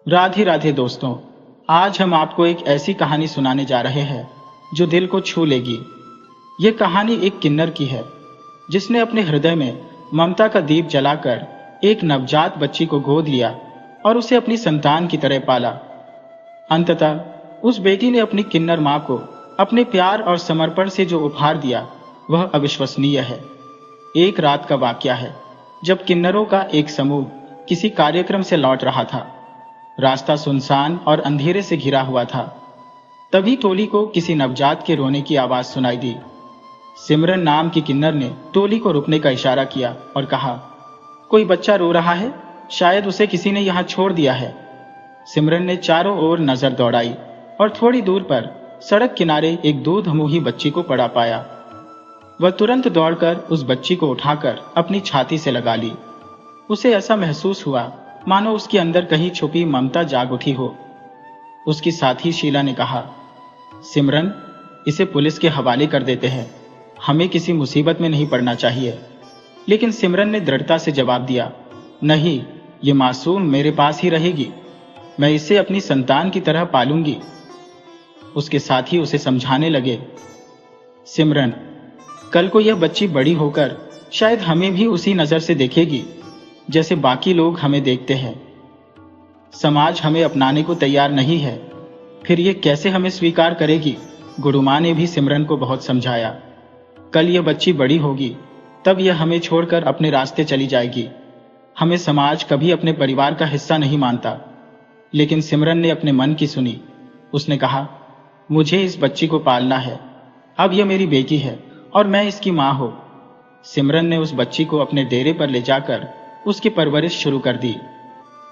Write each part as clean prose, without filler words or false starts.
राधे राधे दोस्तों। आज हम आपको एक ऐसी कहानी सुनाने जा रहे हैं जो दिल को छू लेगी। ये कहानी एक किन्नर की है जिसने अपने हृदय में ममता का दीप जलाकर एक नवजात बच्ची को गोद लिया और उसे अपनी संतान की तरह पाला। अंततः उस बेटी ने अपनी किन्नर मां को अपने प्यार और समर्पण से जो उपहार दिया वह अविश्वसनीय है। एक रात का वाकया है जब किन्नरों का एक समूह किसी कार्यक्रम से लौट रहा था। रास्ता सुनसान और अंधेरे से घिरा हुआ था। तभी टोली को किसी नवजात के रोने की आवाज सुनाई दी। सिमरन नाम की किन्नर ने टोली को रुकने का इशारा किया और कहा, कोई बच्चा रो रहा है, शायद उसे किसी ने यहाँ छोड़ दिया है। सिमरन ने चारों ओर नजर दौड़ाई और थोड़ी दूर पर सड़क किनारे एक दूधमुही बच्ची को पड़ा पाया। वह तुरंत दौड़कर उस बच्ची को उठाकर अपनी छाती से लगा ली। उसे ऐसा महसूस हुआ मानो उसके अंदर कहीं छुपी ममता जाग उठी हो। उसकी साथी शीला ने कहा, सिमरन, इसे पुलिस के हवाले कर देते हैं, हमें किसी मुसीबत में नहीं पड़ना चाहिए। लेकिन सिमरन ने दृढ़ता से जवाब दिया, नहीं, ये मासूम मेरे पास ही रहेगी, मैं इसे अपनी संतान की तरह पालूंगी। उसके साथी उसे समझाने लगे, सिमरन, कल को यह बच्ची बड़ी होकर शायद हमें भी उसी नजर से देखेगी जैसे बाकी लोग हमें देखते हैं। समाज हमें अपनाने को तैयार नहीं है, फिर यह कैसे हमें स्वीकार करेगी। गुरुमां ने भी सिमरन को बहुत समझाया। कल यह बच्ची बड़ी होगी तब यह हमें छोड़कर अपने रास्ते चली जाएगी। हमें समाज कभी अपने परिवार का हिस्सा नहीं मानता। लेकिन सिमरन ने अपने मन की सुनी। उसने कहा, मुझे इस बच्ची को पालना है। अब यह मेरी बेटी है और मैं इसकी मां हूं। सिमरन ने उस बच्ची को अपने डेरे पर ले जाकर उसकी परवरिश शुरू कर दी।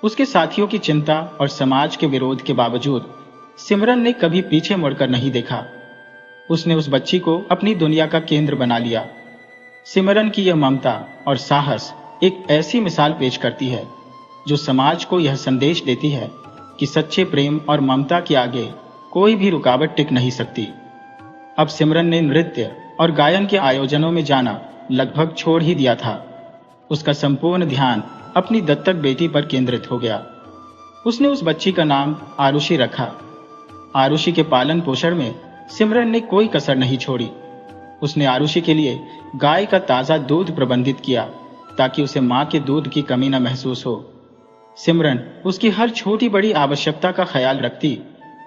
उसके साथियों की चिंता और समाज के विरोध के बावजूद सिमरन ने कभी पीछे मुड़कर नहीं देखा। उसने उस बच्ची को अपनी दुनिया का केंद्र बना लिया। सिमरन की यह ममता और साहस एक ऐसी मिसाल पेश करती है जो समाज को यह संदेश देती है कि सच्चे प्रेम और ममता के आगे कोई भी रुकावट टिक नहीं सकती। अब सिमरन ने नृत्य और गायन के आयोजनों में जाना लगभग छोड़ ही दिया था। उसका संपूर्ण ध्यान अपनी दत्तक बेटी पर केंद्रित हो गया। उसने उस बच्ची का नाम आरुषि रखा। आरुषि के पालन पोषण में सिमरन ने कोई कसर नहीं छोड़ी। उसने आरुषि के लिए गाय का ताजा दूध प्रबंधित किया ताकि उसे मां के दूध की कमी न महसूस हो। सिमरन उसकी हर छोटी बड़ी आवश्यकता का ख्याल रखती,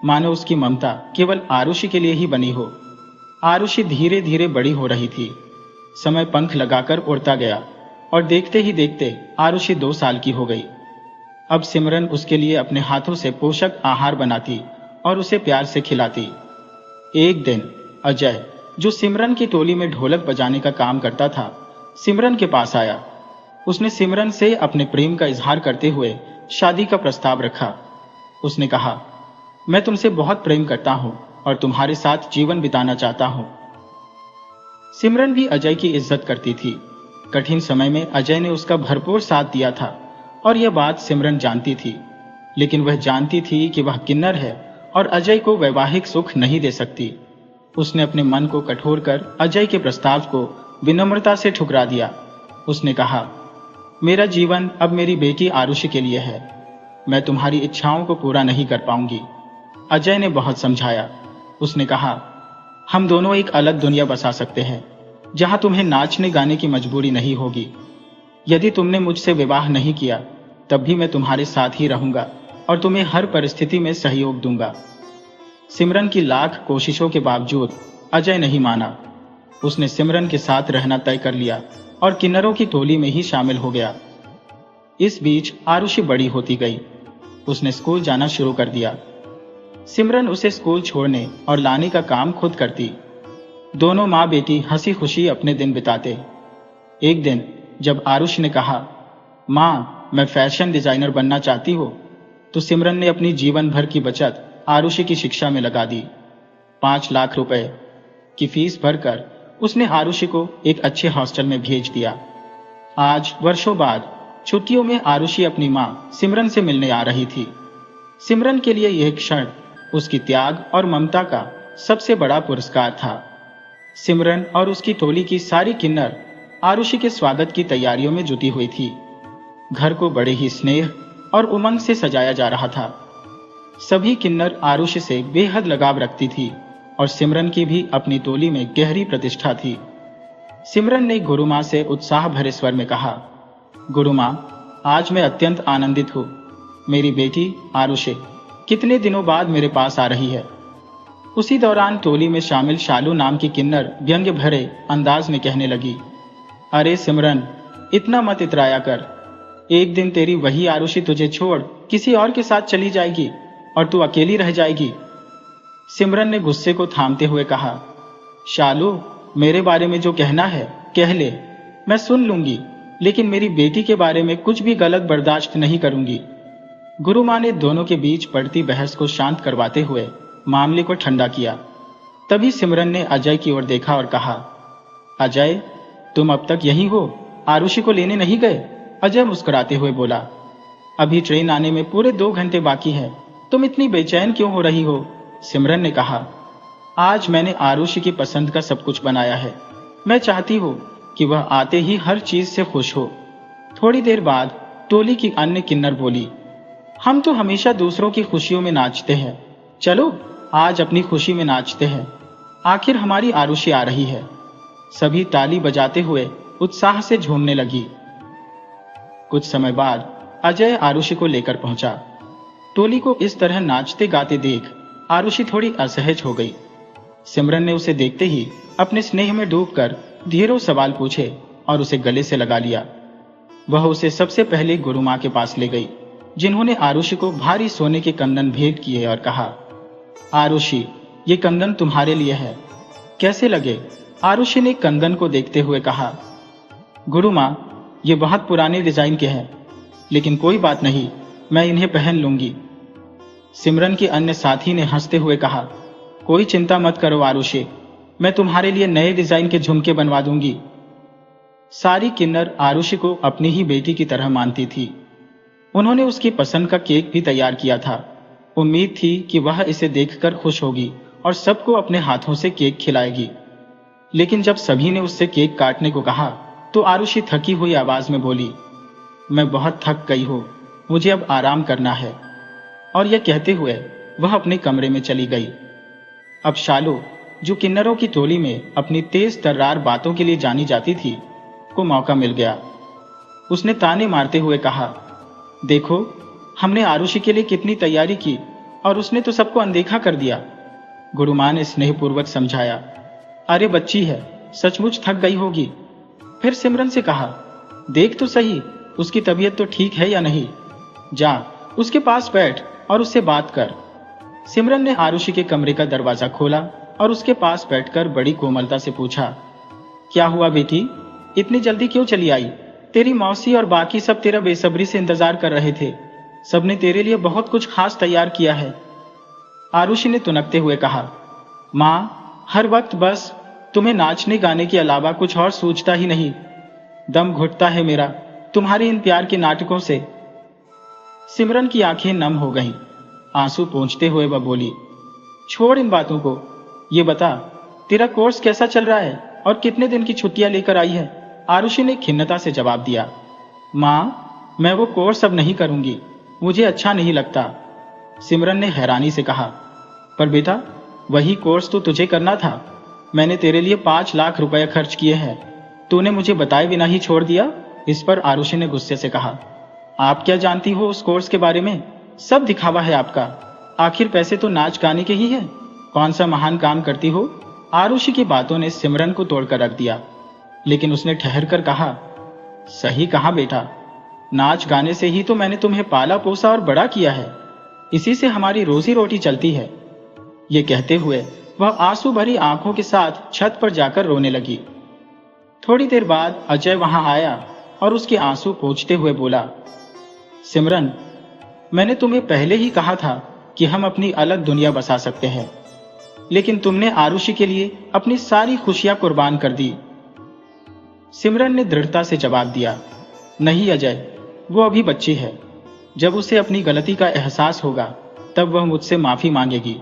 मानो उसकी ममता केवल आरुषि के लिए ही बनी हो। आरुषि धीरे धीरे बड़ी हो रही थी। समय पंख लगाकर उड़ता गया और देखते ही देखते आरुषि 2 साल की हो गई। अब सिमरन उसके लिए अपने हाथों से पोषक आहार बनाती और उसे प्यार से खिलाती। एक दिन अजय, जो सिमरन की टोली में ढोलक बजाने का काम करता था, सिमरन के पास आया। उसने सिमरन से अपने प्रेम का इजहार करते हुए शादी का प्रस्ताव रखा। उसने कहा, मैं तुमसे बहुत प्रेम करता हूं और तुम्हारे साथ जीवन बिताना चाहता हूं। सिमरन भी अजय की इज्जत करती थी। कठिन समय में अजय ने उसका भरपूर साथ दिया था और यह बात सिमरन जानती थी। लेकिन वह जानती थी कि वह किन्नर है और अजय को वैवाहिक सुख नहीं दे सकती। उसने अपने मन को कठोर कर अजय के प्रस्ताव को विनम्रता से ठुकरा दिया। उसने कहा, मेरा जीवन अब मेरी बेटी आरुषि के लिए है। मैं तुम्हारी इच्छाओं को पूरा नहीं कर पाऊंगी। अजय ने बहुत समझाया। उसने कहा, हम दोनों एक अलग दुनिया बसा सकते हैं जहां तुम्हें नाचने गाने की मजबूरी नहीं होगी। यदि तुमने मुझसे विवाह नहीं किया तब भी मैं तुम्हारे साथ ही रहूंगा और तुम्हें हर परिस्थिति में सहयोग दूंगा। सिमरन की लाख कोशिशों के बावजूद अजय नहीं माना। उसने सिमरन के साथ रहना तय कर लिया और किन्नरों की टोली में ही शामिल हो गया। इस बीच आरुषि बड़ी होती गई। उसने स्कूल जाना शुरू कर दिया। सिमरन उसे स्कूल छोड़ने और लाने का काम खुद करती। दोनों माँ बेटी हंसी खुशी अपने दिन बिताते। एक दिन जब आरुषि ने कहा, माँ, मैं फैशन डिजाइनर बनना चाहती हूँ, तो सिमरन ने अपनी जीवन भर की बचत आरुषि की शिक्षा में लगा दी। 5 लाख रुपए की फीस भरकर उसने आरुषि को एक अच्छे हॉस्टल में भेज दिया। आज वर्षों बाद छुट्टियों में आरुषि अपनी माँ सिमरन से मिलने आ रही थी। सिमरन के लिए यह क्षण उसकी त्याग और ममता का सबसे बड़ा पुरस्कार था। सिमरन और उसकी टोली की सारी किन्नर आरुषि के स्वागत की तैयारियों में जुटी हुई थी। घर को बड़े ही स्नेह और उमंग से सजाया जा रहा था। सभी किन्नर आरुषि से बेहद लगाव रखती थी और सिमरन की भी अपनी टोली में गहरी प्रतिष्ठा थी। सिमरन ने गुरु माँ से उत्साह भरे स्वर में कहा, गुरु माँ, आज मैं अत्यंत आनंदित हूँ। मेरी बेटी आरुषि कितने दिनों बाद मेरे पास आ रही है। उसी दौरान टोली में शामिल शालू नाम की किन्नर व्यंग्य भरे अंदाज में कहने लगी, अरे सिमरन, इतना मत इतराया कर। एक दिन तेरी वही आरुषि तुझे छोड़ किसी और के साथ चली जाएगी और तू अकेली रह जाएगी। सिमरन ने गुस्से को थामते हुए कहा, शालू, मेरे बारे में जो कहना है कह ले, मैं सुन लूंगी, लेकिन मेरी बेटी के बारे में कुछ भी गलत बर्दाश्त नहीं करूंगी। गुरु माँ ने दोनों के बीच बढ़ती बहस को शांत करवाते हुए मामले को ठंडा किया। तभी सिमरन ने अजय की ओर देखा और कहा, अजय, तुम अब तक यहीं हो, आरुषि को लेने नहीं गए? अजय मुस्कुराते हुए बोला, अभी ट्रेन आने में पूरे 2 घंटे बाकी है, तुम इतनी बेचैन क्यों हो रही हो? सिमरन ने कहा, आज मैंने आरुषि की पसंद का सब कुछ बनाया है। मैं चाहती हूँ कि वह आते ही हर चीज से खुश हो। थोड़ी देर बाद टोली की अन्य किन्नर बोली, हम तो हमेशा दूसरों की खुशियों में नाचते हैं, चलो आज अपनी खुशी में नाचते हैं। आखिर हमारी आरुषि आ रही है। सभी ताली बजाते हुए उत्साह से झूमने लगी। कुछ समय बाद अजय आरुषि को लेकर पहुंचा। टोली को इस तरह नाचते गाते देख आरुषि थोड़ी असहज हो गई। सिमरन ने उसे देखते ही अपने स्नेह में डूबकर ढेरों सवाल पूछे और उसे गले से लगा लिया। वह उसे सबसे पहले गुरु माँ के पास ले गई, जिन्होंने आरुषि को भारी सोने के कंगन भेंट किए और कहा, आरुषि, ये कंगन तुम्हारे लिए है, कैसे लगे? आरुषि ने कंगन को देखते हुए कहा, गुरु माँ, ये बहुत पुराने डिजाइन के हैं, लेकिन कोई बात नहीं, मैं इन्हें पहन लूंगी। सिमरन के अन्य साथी ने हंसते हुए कहा, कोई चिंता मत करो आरुषि, मैं तुम्हारे लिए नए डिजाइन के झुमके बनवा दूंगी। सारी किन्नर आरुषि को अपनी ही बेटी की तरह मानती थी। उन्होंने उसकी पसंद का केक भी तैयार किया था। उम्मीद थी कि वह इसे देखकर खुश होगी और सबको अपने हाथों से केक खिलाएगी। लेकिन जब सभी ने उससे केक काटने को कहा तो आरुषि थकी हुई आवाज में बोली, मैं बहुत थक गई हूँ, मुझे अब आराम करना है। और यह कहते हुए वह अपने कमरे में चली गई। अब शालू, जो किन्नरों की टोली में अपनी तेज तर्रार बातों के लिए जानी जाती थी, को मौका मिल गया। उसने ताने मारते हुए कहा, देखो, हमने आरुषि के लिए कितनी तैयारी की और उसने तो सबको अनदेखा कर दिया। गुरु माँ ने स्नेहपूर्वक समझाया, अरे बच्ची है, सचमुच थक गई होगी। फिर सिमरन से कहा, देख तो सही, उसकी तबीयत तो ठीक है या नहीं? जा उसके पास बैठ और उससे बात कर। सिमरन ने आरुषि के कमरे का दरवाजा खोला और उसके पास बैठकर बड़ी कोमलता से पूछा, क्या हुआ बेटी, इतनी जल्दी क्यों चली आई? तेरी मौसी और बाकी सब तेरा बेसब्री से इंतजार कर रहे थे। सबने तेरे लिए बहुत कुछ खास तैयार किया है। आरुषि ने तुनकते हुए कहा, माँ, हर वक्त बस तुम्हें नाचने गाने के अलावा कुछ और सूझता ही नहीं। दम घुटता है मेरा तुम्हारे इन प्यार के नाटकों से। सिमरन की आंखें नम हो गईं। आंसू पोंछते हुए वह बोली, छोड़ इन बातों को, ये बता तेरा कोर्स कैसा चल रहा है और कितने दिन की छुट्टियां लेकर आई है? आरुषि ने खिन्नता से जवाब दिया, माँ, मैं वो कोर्स अब नहीं करूंगी, मुझे अच्छा नहीं लगता। सिमरन ने हैरानी से कहा, पर बेटा, वही कोर्स तो तुझे करना था। मैंने तेरे लिए 5 लाख रुपए खर्च किए हैं, तूने मुझे बताए बिना ही छोड़ दिया। इस पर आरुषि ने गुस्से से कहा, आप क्या जानती हो उस कोर्स के बारे में? सब दिखावा है आपका। आखिर पैसे तो नाच गाने के ही है, कौन सा महान काम करती हो? आरुषि की बातों ने सिमरन को तोड़कर रख दिया, लेकिन उसने ठहर कर कहा, सही कहा बेटा, नाच गाने से ही तो मैंने तुम्हें पाला पोसा और बड़ा किया है, इसी से हमारी रोजी रोटी चलती है। ये कहते हुए वह आंसू भरी आंखों के साथ छत पर जाकर रोने लगी। थोड़ी देर बाद अजय वहां आया और उसके आंसू पोंछते हुए बोला, सिमरन, मैंने तुम्हें पहले ही कहा था कि हम अपनी अलग दुनिया बसा सकते हैं, लेकिन तुमने आरुषि के लिए अपनी सारी खुशियां कुर्बान कर दी। सिमरन ने दृढ़ता से जवाब दिया, नहीं अजय, वो अभी बच्ची है। जब उसे अपनी गलती का एहसास होगा तब वह मुझसे माफी मांगेगी।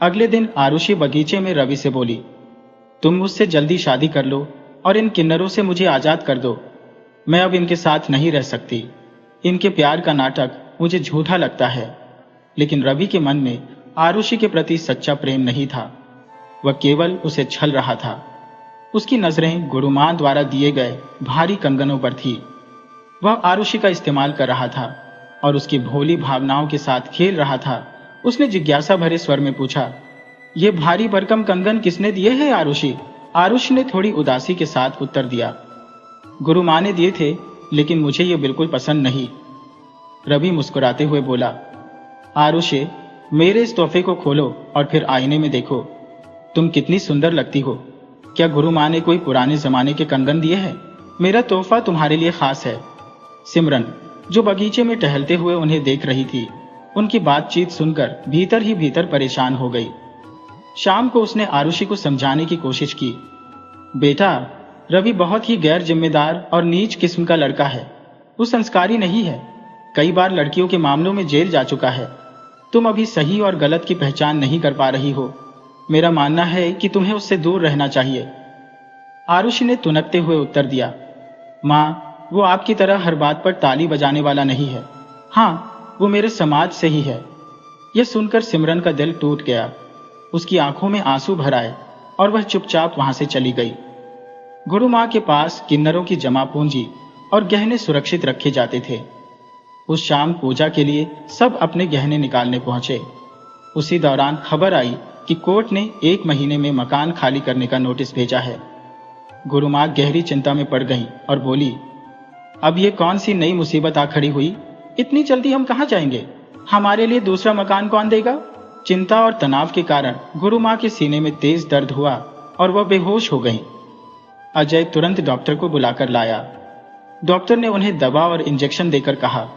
अगले दिन आरुषि बगीचे में रवि से बोली, तुम मुझसे जल्दी शादी कर लो और इन किन्नरों से मुझे आजाद कर दो। मैं अब इनके साथ नहीं रह सकती। इनके प्यार का नाटक मुझे झूठा लगता है, लेकिन रवि के मन में आरुषि के प्रति सच्चा प्रेम नहीं था। वह केवल उसे छल रहा था। उसकी नजरें गुरुमां द्वारा दिए गए भारी कंगनों पर थी। वह आरुषि का इस्तेमाल कर रहा था और उसकी भोली भावनाओं के साथ खेल रहा था। उसने जिज्ञासा भरे स्वर में पूछा, ये भारी भरकम कंगन किसने दिए हैं आरुषि? आरुषि ने थोड़ी उदासी के साथ उत्तर दिया, गुरुमां ने दिए थे, लेकिन मुझे ये बिल्कुल पसंद नहीं। रवि मुस्कुराते हुए बोला, आरुषि, मेरे इस तोहफे को खोलो और फिर आईने में देखो। तुम कितनी सुंदर लगती हो। क्या गुरुमां ने कोई पुराने जमाने के कंगन दिए हैं? मेरा तोहफा तुम्हारे लिए खास है। सिमरन, जो बगीचे में टहलते हुए उन्हें देख रही थी, उनकी बातचीत सुनकर भीतर ही भीतर परेशान हो गई। शाम को उसने आरुषि को समझाने की कोशिश की, बेटा, रवि बहुत ही गैर जिम्मेदार और नीच किस्म का लड़का है। वो संस्कारी नहीं है। कई बार लड़कियों के मामलों में जेल जा चुका है। तुम अभी सही और गलत की पहचान नहीं कर पा रही हो। मेरा मानना है कि तुम्हें उससे दूर रहना चाहिए। आरुषि ने तुनकते हुए उत्तर दिया, माँ, वो आपकी तरह हर बात पर ताली बजाने वाला नहीं है। हाँ, वो मेरे समाज से ही है। यह सुनकर सिमरन का दिल टूट गया। उसकी आंखों में आंसू भर आए और वह चुपचाप वहां से चली गई। गुरुमां के पास किन्नरों की जमा पूंजी और गहने सुरक्षित रखे जाते थे। उस शाम पूजा के लिए सब अपने गहने निकालने पहुंचे। उसी दौरान खबर आई कि कोर्ट ने 1 महीने में मकान खाली करने का नोटिस भेजा है। गुरुमां गहरी चिंता में पड़ गईं और बोली, अब ये कौन सी नई मुसीबत आ खड़ी हुई? इतनी जल्दी हम कहाँ जाएंगे? हमारे लिए दूसरा मकान कौन देगा? चिंता और तनाव के कारण गुरुमां के सीने में तेज दर्द हुआ और वह बेहोश हो गईं। अजय तुरंत डॉक्टर को बुलाकर लाया। डॉक्टर ने उन्हें दवा और इंजेक्शन देकर कहा,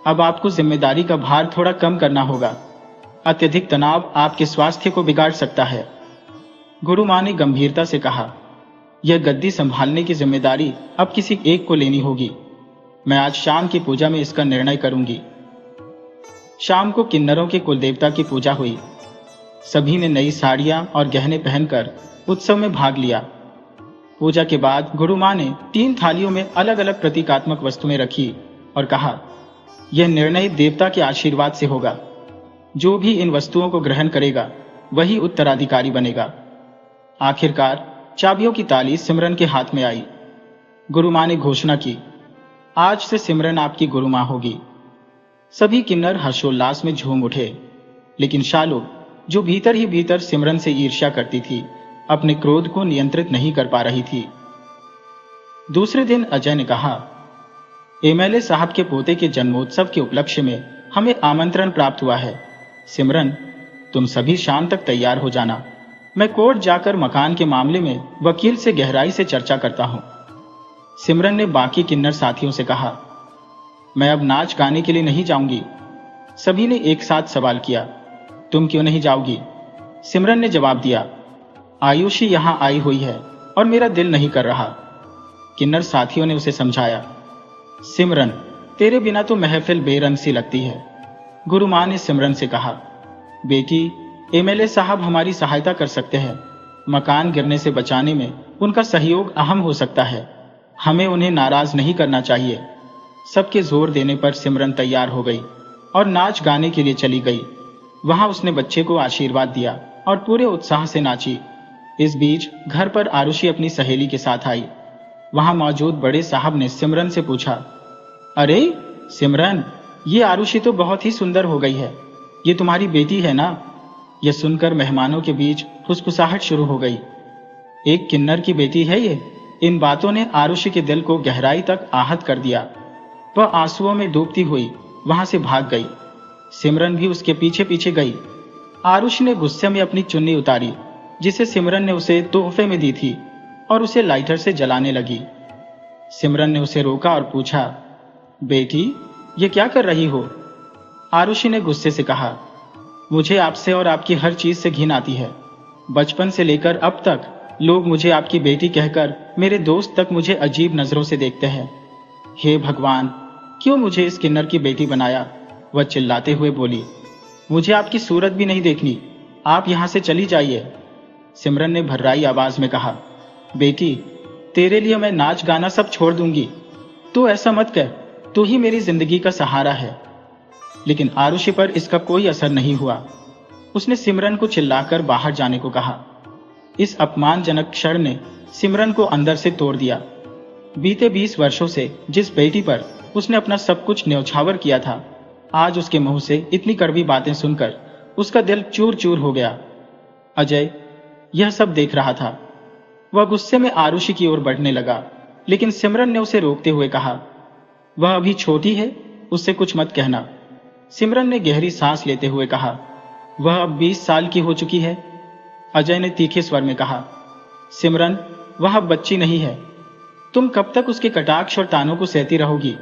अब आपको जिम्मेदारी का भार थोड़ा कम करना होगा। अत्यधिक तनाव आपके स्वास्थ्य को बिगाड़ सकता है। गुरुमां ने गंभीरता से कहा, यह गद्दी संभालने की जिम्मेदारी अब किसी एक को लेनी होगी। मैं आज शाम की पूजा में इसका निर्णय करूंगी। शाम को किन्नरों के कुलदेवता की पूजा हुई। सभी ने नई साड़ियां और गहने पहनकर उत्सव में भाग लिया। पूजा के बाद गुरुमां ने 3 थालियों में अलग अलग प्रतीकात्मक वस्तुएं रखी और कहा, यह निर्णय देवता के आशीर्वाद से होगा। जो भी इन वस्तुओं को ग्रहण करेगा वही उत्तराधिकारी बनेगा। आखिरकार चाबियों की ताली सिमरन के हाथ में आई। गुरुमां ने घोषणा की, आज से सिमरन आपकी गुरुमां होगी। सभी किन्नर हर्षोल्लास में झूम उठे, लेकिन शालू, जो भीतर ही भीतर सिमरन से ईर्ष्या करती थी, अपने क्रोध को नियंत्रित नहीं कर पा रही थी। दूसरे दिन अजय ने कहा, एमएलए साहब के पोते के जन्मोत्सव के उपलक्ष्य में हमें आमंत्रण प्राप्त हुआ है। सिमरन, तुम सभी शाम तक तैयार हो जाना। मैं कोर्ट जाकर मकान के मामले में वकील से गहराई से चर्चा करता हूं। सिमरन ने बाकी किन्नर साथियों से कहा, मैं अब नाच गाने के लिए नहीं जाऊंगी। सभी ने एक साथ सवाल किया, तुम क्यों नहीं जाओगी? सिमरन ने जवाब दिया, आयुषी यहां आई हुई है और मेरा दिल नहीं कर रहा। किन्नर साथियों ने उसे समझाया, सिमरन, तेरे बिना तो महफिल बेरंग सी लगती है। गुरुमां ने सिमरन से कहा, बेटी, एमएलए साहब हमारी सहायता कर सकते हैं। मकान गिरने से बचाने में उनका सहयोग अहम हो सकता है। हमें उन्हें नाराज नहीं करना चाहिए। सबके जोर देने पर सिमरन तैयार हो गई और नाच गाने के लिए चली गई। वहां उसने बच्चे को आशीर्वाद दिया और पूरे उत्साह से नाची। इस बीच घर पर आरुषि अपनी सहेली के साथ आई। वहां मौजूद बड़े साहब ने सिमरन से पूछा, अरे सिमरन, ये आरुषि तो बहुत ही सुंदर हो गई है। ये तुम्हारी बेटी है ना? यह सुनकर मेहमानों के बीच फुसफुसाहट शुरू हो गई। एक किन्नर की बेटी है ये? इन बातों ने आरुषि के दिल को गहराई तक आहत कर दिया। वह आंसुओं में डूबती हुई वहां से भाग गई। सिमरन भी उसके पीछे पीछे गई। आरुषि ने गुस्से में अपनी चुन्नी उतारी, जिसे सिमरन ने उसे तोहफे में दी थी, और उसे लाइटर से जलाने लगी। सिमरन ने उसे रोका और पूछा, बेटी, ये क्या कर रही हो? आरुषि ने गुस्से से कहा, मुझे आपसे और आपकी हर चीज से घिन आती है। बचपन से लेकर अब तक लोग मुझे आपकी बेटी कहकर, मेरे दोस्त तक मुझे अजीब नजरों से देखते हैं। हे भगवान, क्यों मुझे इस किन्नर की बेटी बनाया? वह चिल्लाते हुए बोली, मुझे आपकी सूरत भी नहीं देखनी। आप यहां से चली जाइए। सिमरन ने भर्राई आवाज में कहा, बेटी, तेरे लिए मैं नाच गाना सब छोड़ दूंगी। तू ऐसा मत कह, तू ही मेरी जिंदगी का सहारा है। लेकिन आरुषि पर इसका कोई असर नहीं हुआ। उसने सिमरन को चिल्लाकर बाहर जाने को कहा। इस अपमानजनक क्षण ने सिमरन को अंदर से तोड़ दिया। बीते 20 वर्षों से जिस बेटी पर उसने अपना सब कुछ न्यौछावर किया था, आज उसके मुंह से इतनी कड़वी बातें सुनकर उसका दिल चूर चूर हो गया। अजय यह सब देख रहा था। वह गुस्से में आरुषि की ओर बढ़ने लगा, लेकिन सिमरन ने उसे रोकते हुए कहा, वह अभी छोटी है, उससे कुछ मत कहना। सिमरन ने गहरी सांस लेते हुए कहा, वह अब 20 साल की हो चुकी है। अजय ने तीखे स्वर में कहा, सिमरन वह अब बच्ची नहीं है। तुम कब तक उसके कटाक्ष और तानों को सहती रहोगी?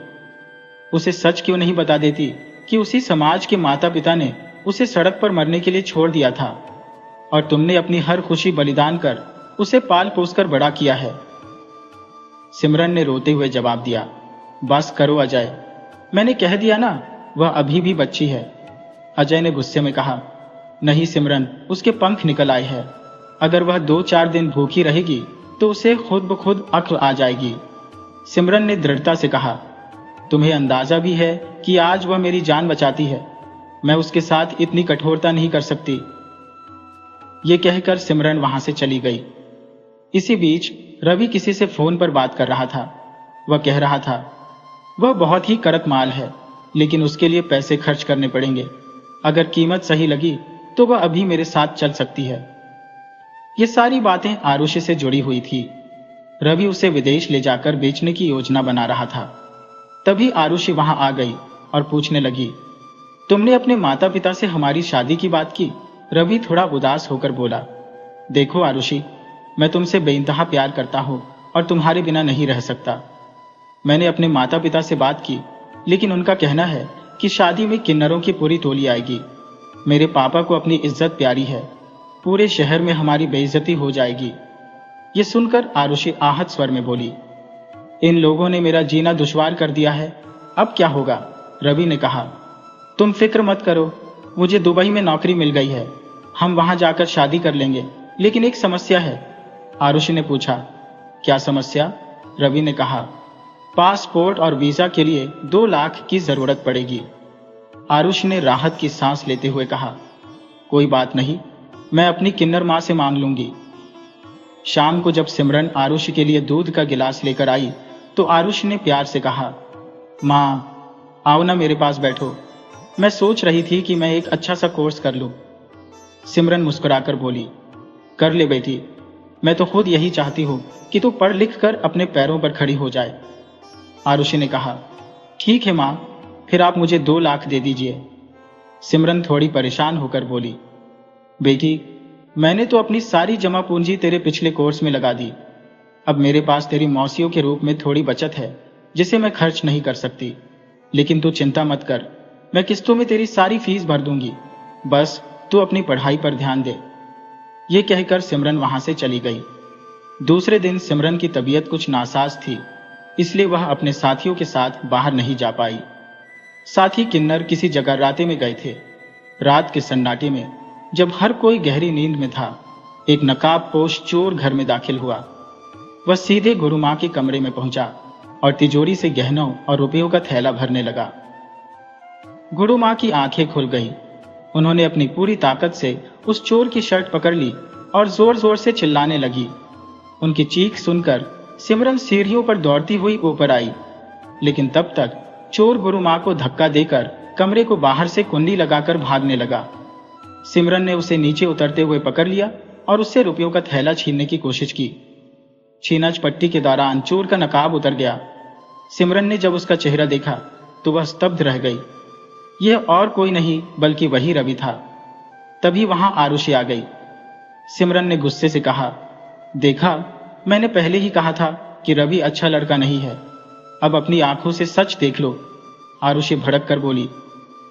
उसे सच क्यों नहीं बता देती कि उसी समाज के माता पिता ने उसे सड़क पर मरने के लिए छोड़ दिया था और तुमने अपनी हर खुशी बलिदान कर उसे पाल पोस कर बड़ा किया है। सिमरन ने रोते हुए जवाब दिया, बस करो अजय, मैंने कह दिया ना, वह अभी भी बच्ची है। अजय ने गुस्से में कहा, नहीं सिमरन, उसके पंख निकल आए हैं। अगर वह 2-4 दिन भूखी रहेगी तो उसे खुद ब खुद अक्ल आ जाएगी। सिमरन ने दृढ़ता से कहा, तुम्हें अंदाजा भी है कि आज वह मेरी जान बचाती है। मैं उसके साथ इतनी कठोरता नहीं कर सकती। ये कहकर सिमरन वहां से चली गई। इसी बीच रवि किसी से फोन पर बात कर रहा था। वह कह रहा था, वह बहुत ही कड़क माल है, लेकिन उसके लिए पैसे खर्च करने पड़ेंगे। अगर कीमत सही लगी तो वह अभी मेरे साथ चल सकती है। ये सारी बातें आरुषि से जुड़ी हुई थी। रवि उसे विदेश ले जाकर बेचने की योजना बना रहा था। तभी आरुषि वहां आ गई और पूछने लगी, तुमने अपने माता पिता से हमारी शादी की बात की? रवि थोड़ा उदास होकर बोला, देखो आरुषि, मैं तुमसे बेइंतहा प्यार करता हूं और तुम्हारे बिना नहीं रह सकता। मैंने अपने माता पिता से बात की, लेकिन उनका कहना है कि शादी में किन्नरों की पूरी टोली आएगी। मेरे पापा को अपनी इज्जत प्यारी है, पूरे शहर में हमारी बेइज्जती हो जाएगी। ये सुनकर आरुषि आहत स्वर में बोली, इन लोगों ने मेरा जीना दुश्वार कर दिया है, अब क्या होगा? रवि ने कहा, तुम फिक्र मत करो, मुझे दुबई में नौकरी मिल गई है, हम वहां जाकर शादी कर लेंगे। लेकिन एक समस्या है। आरुषि ने पूछा, क्या समस्या? रवि ने कहा, पासपोर्ट और वीजा के लिए 2 लाख की जरूरत पड़ेगी। आरुषि ने राहत की सांस लेते हुए कहा, कोई बात नहीं, मैं अपनी किन्नर मां से मांग लूंगी। शाम को जब सिमरन आरुषि के लिए दूध का गिलास लेकर आई तो आरुषि ने प्यार से कहा, मां आओ ना, मेरे पास बैठो। मैं सोच रही थी कि मैं एक अच्छा सा कोर्स कर लूं। सिमरन मुस्कुराकर बोली, कर ले बेटी, मैं तो खुद यही चाहती हूं कि तू पढ़ लिख कर अपने पैरों पर खड़ी हो जाए। आरुषि ने कहा, ठीक है मां, फिर आप मुझे 2 लाख दे दीजिए। सिमरन थोड़ी परेशान होकर बोली, बेटी, मैंने तो अपनी सारी जमा पूंजी तेरे पिछले कोर्स में लगा दी। अब मेरे पास तेरी मौसियों के रूप में थोड़ी बचत है जिसे मैं खर्च नहीं कर सकती। लेकिन तू चिंता मत कर, मैं किस्तों में तेरी सारी फीस भर दूंगी। बस तू अपनी पढ़ाई पर ध्यान दे। ये कहकर सिमरन वहां से चली गई। दूसरे दिन सिमरन की तबीयत कुछ नासाज थी, इसलिए वह अपने साथियों के साथ बाहर नहीं जा पाई। साथी किन्नर किसी जगराते में गए थे। रात के सन्नाटे में जब हर कोई गहरी नींद में था, एक नकाबपोश चोर घर में दाखिल हुआ। वह सीधे गुरु मां के कमरे में पहुंचा और तिजोरी से गहनों और रुपयों का थैला भरने लगा। गुरु मां की आंखें खुल गईं। उन्होंने अपनी पूरी ताकत से उस चोर की शर्ट पकड़ ली और जोर जोर से चिल्लाने लगी। उनकी चीख सुनकर सिमरन सीढ़ियों पर दौड़ती हुई ऊपर आई, लेकिन तब तक चोर गुरु मां को धक्का देकर कमरे को बाहर से कुंडी लगाकर भागने लगा। सिमरन ने उसे नीचे उतरते हुए पकड़ लिया और उससे रुपयों का थैला छीनने की कोशिश की। छीनच पट्टी के दौरान चोर का नकाब उतर गया। सिमरन ने जब उसका चेहरा देखा तो वह स्तब्ध रह गई। यह और कोई नहीं बल्कि वही रवि था। तभी वहां आरुषि आ गई। सिमरन ने गुस्से से कहा, देखा, मैंने पहले ही कहा था कि रवि अच्छा लड़का नहीं है। अब अपनी आंखों से सच देख लो। आरुषि भड़क कर बोली,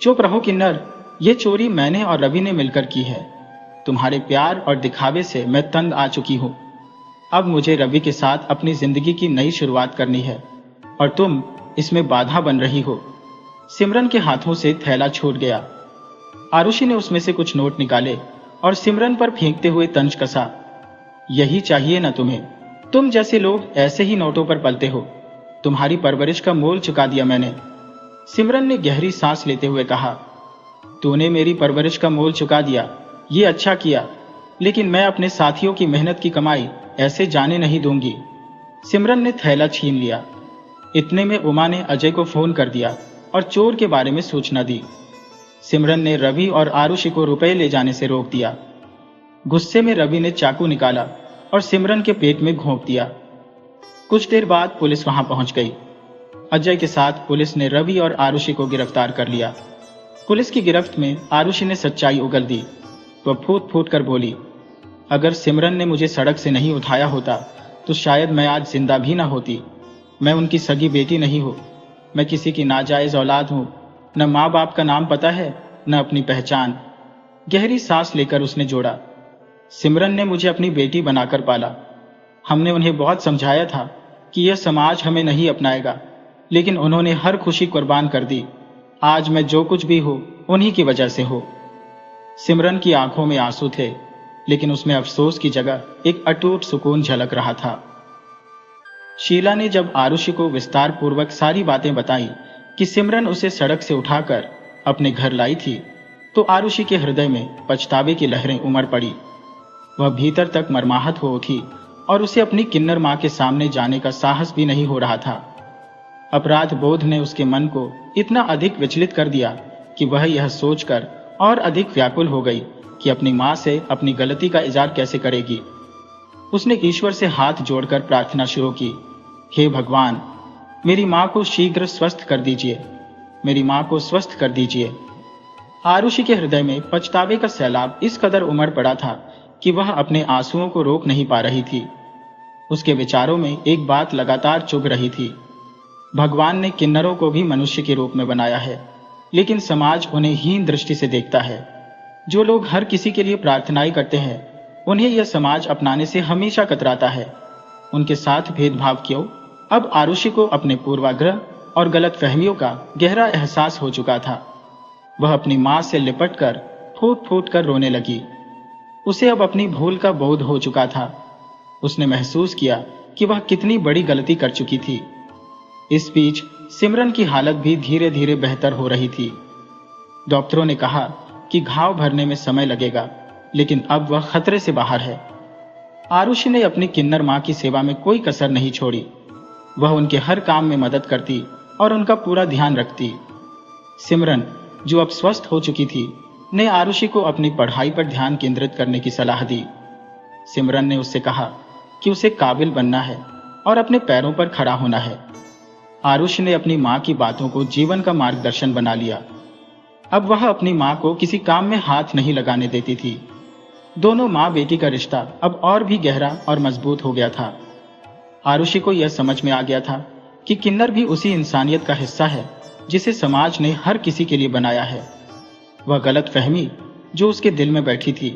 चुप रहो किन्नर, ये चोरी मैंने और रवि ने मिलकर की है। तुम्हारे प्यार और दिखावे से मैं तंग आ चुकी हूं। अब मुझे रवि के साथ अपनी जिंदगी की नई शुरुआत करनी है और तुम इसमें बाधा बन रही हो। सिमरन के हाथों से थैला छूट गया। आरुषि ने उसमें से कुछ नोट निकाले और सिमरन पर फेंकते हुए तंज कसा, यही चाहिए ना तुम्हें? तुम जैसे लोग ऐसे ही नोटों पर पलते हो। तुम्हारी परवरिश का मोल चुका दिया मैंने। सिमरन ने गहरी सांस लेते हुए कहा, तूने मेरी परवरिश का मोल चुका दिया, ये अच्छा किया, लेकिन मैं अपने साथियों की मेहनत की कमाई ऐसे जाने नहीं दूंगी। सिमरन ने थैला छीन लिया। इतने में उमा ने अजय को फोन कर दिया और चोर के बारे में सूचना दी। सिमरन ने रवि और आरुषि को रुपए ले जाने से रोक दिया। गुस्से में रवि ने चाकू निकाला और सिमरन के पेट में घोंप दिया। कुछ देर बाद पुलिस वहां पहुंच गई। अजय के साथ पुलिस ने रवि और आरुषि को गिरफ्तार कर लिया। पुलिस की गिरफ्त में आरुषि ने सच्चाई उगल दी। वह फूट फूट कर बोली, अगर सिमरन ने मुझे सड़क से नहीं उठाया होता तो शायद मैं आज जिंदा भी ना होती। मैं उनकी सगी बेटी नहीं हूं, मैं किसी की नाजायज औलाद हूं। न माँ बाप का नाम पता है, न अपनी पहचान। गहरी सांस लेकर उसने जोड़ा, सिमरन ने मुझे अपनी बेटी बनाकर पाला। हमने उन्हें बहुत समझाया था कि यह समाज हमें नहीं अपनाएगा, लेकिन उन्होंने हर खुशी कुर्बान कर दी। आज मैं जो कुछ भी हूं उन्हीं की वजह से हूं। सिमरन की आंखों में आंसू थे, लेकिन उसमें अफसोस की जगह एक अटूट सुकून झलक रहा था। शीला ने जब आरुषि को विस्तार पूर्वक सारी बातें बताई कि सिमरन उसे सड़क से उठाकर अपने घर लाई थी, तो आरुषि के हृदय में पछतावे की लहरें उमड़ पड़ी। वह भीतर तक मर्माहत हो उठी और उसे अपनी किन्नर मां के सामने जाने का साहस भी नहीं हो रहा था। अपराध बोध ने उसके मन को इतना अधिक विचलित कर दिया कि वह यह सोचकर और अधिक व्याकुल हो गई कि अपनी मां से अपनी गलती का इज़हार कैसे करेगी। उसने ईश्वर से हाथ जोड़कर प्रार्थना शुरू की, हे भगवान, मेरी मां को शीघ्र स्वस्थ कर दीजिए, मेरी मां को स्वस्थ कर दीजिए। आरुषि के हृदय में पछतावे का सैलाब इस कदर उमड़ पड़ा था कि वह अपने आंसुओं को रोक नहीं पा रही थी। उसके विचारों में एक बात लगातार चुभ रही थी, भगवान ने किन्नरों को भी मनुष्य के रूप में बनाया है, लेकिन समाज उन्हें हीन दृष्टि से देखता है। जो लोग हर किसी के लिए प्रार्थनाएं करते हैं, उन्हें यह समाज अपनाने से हमेशा कतराता है। उनके साथ भेदभाव क्यों? अब आरुषि को अपने पूर्वाग्रह और गलतफहमियों का गहरा एहसास हो चुका था। वह अपनी मां से लिपटकर फूट फूट कर रोने लगी। उसे अब अपनी भूल का बोध हो चुका था। उसने महसूस किया कि वह कितनी बड़ी गलती कर चुकी थी। इस बीच सिमरन की हालत भी धीरे धीरे बेहतर हो रही थी। डॉक्टरों ने कहा कि घाव भरने में समय लगेगा, लेकिन अब वह खतरे से बाहर है। आरुषि ने अपनी किन्नर मां की सेवा में कोई कसर नहीं छोड़ी। वह उनके हर काम में मदद करती और उनका पूरा ध्यान रखती। सिमरन, जो अब स्वस्थ हो चुकी थी, ने आरुषि को अपनी पढ़ाई पर ध्यान केंद्रित करने की सलाह दी। सिमरन ने उससे कहा कि उसे काबिल बनना है और अपने पैरों पर खड़ा होना है। आरुषि ने अपनी मां की बातों को जीवन का मार्गदर्शन बना लिया। अब वह अपनी मां को किसी काम में हाथ नहीं लगाने देती थी। दोनों मां बेटी का रिश्ता अब और भी गहरा और मजबूत हो गया था। आरुषि को यह समझ में आ गया था कि किन्नर भी उसी इंसानियत का हिस्सा है जिसे समाज ने हर किसी के लिए बनाया है। वह गलतफहमी जो उसके दिल में बैठी थी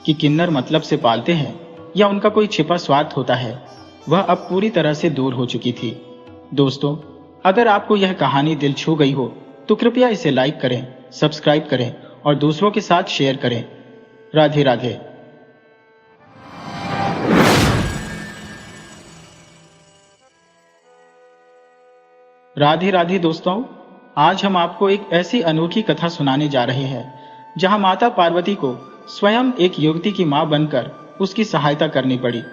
कि किन्नर मतलब से पालते हैं या उनका कोई छिपा स्वार्थ होता है, वह अब पूरी तरह से दूर हो चुकी थी। दोस्तों, अगर आपको यह कहानी दिल छू गई हो तो कृपया इसे लाइक करें, सब्सक्राइब करें और दूसरों के साथ शेयर करें। राधे राधे। राधे राधे दोस्तों, आज हम आपको एक ऐसी अनोखी कथा सुनाने जा रहे हैं जहां माता पार्वती को स्वयं एक युवती की मां बनकर उसकी सहायता करनी पड़ी।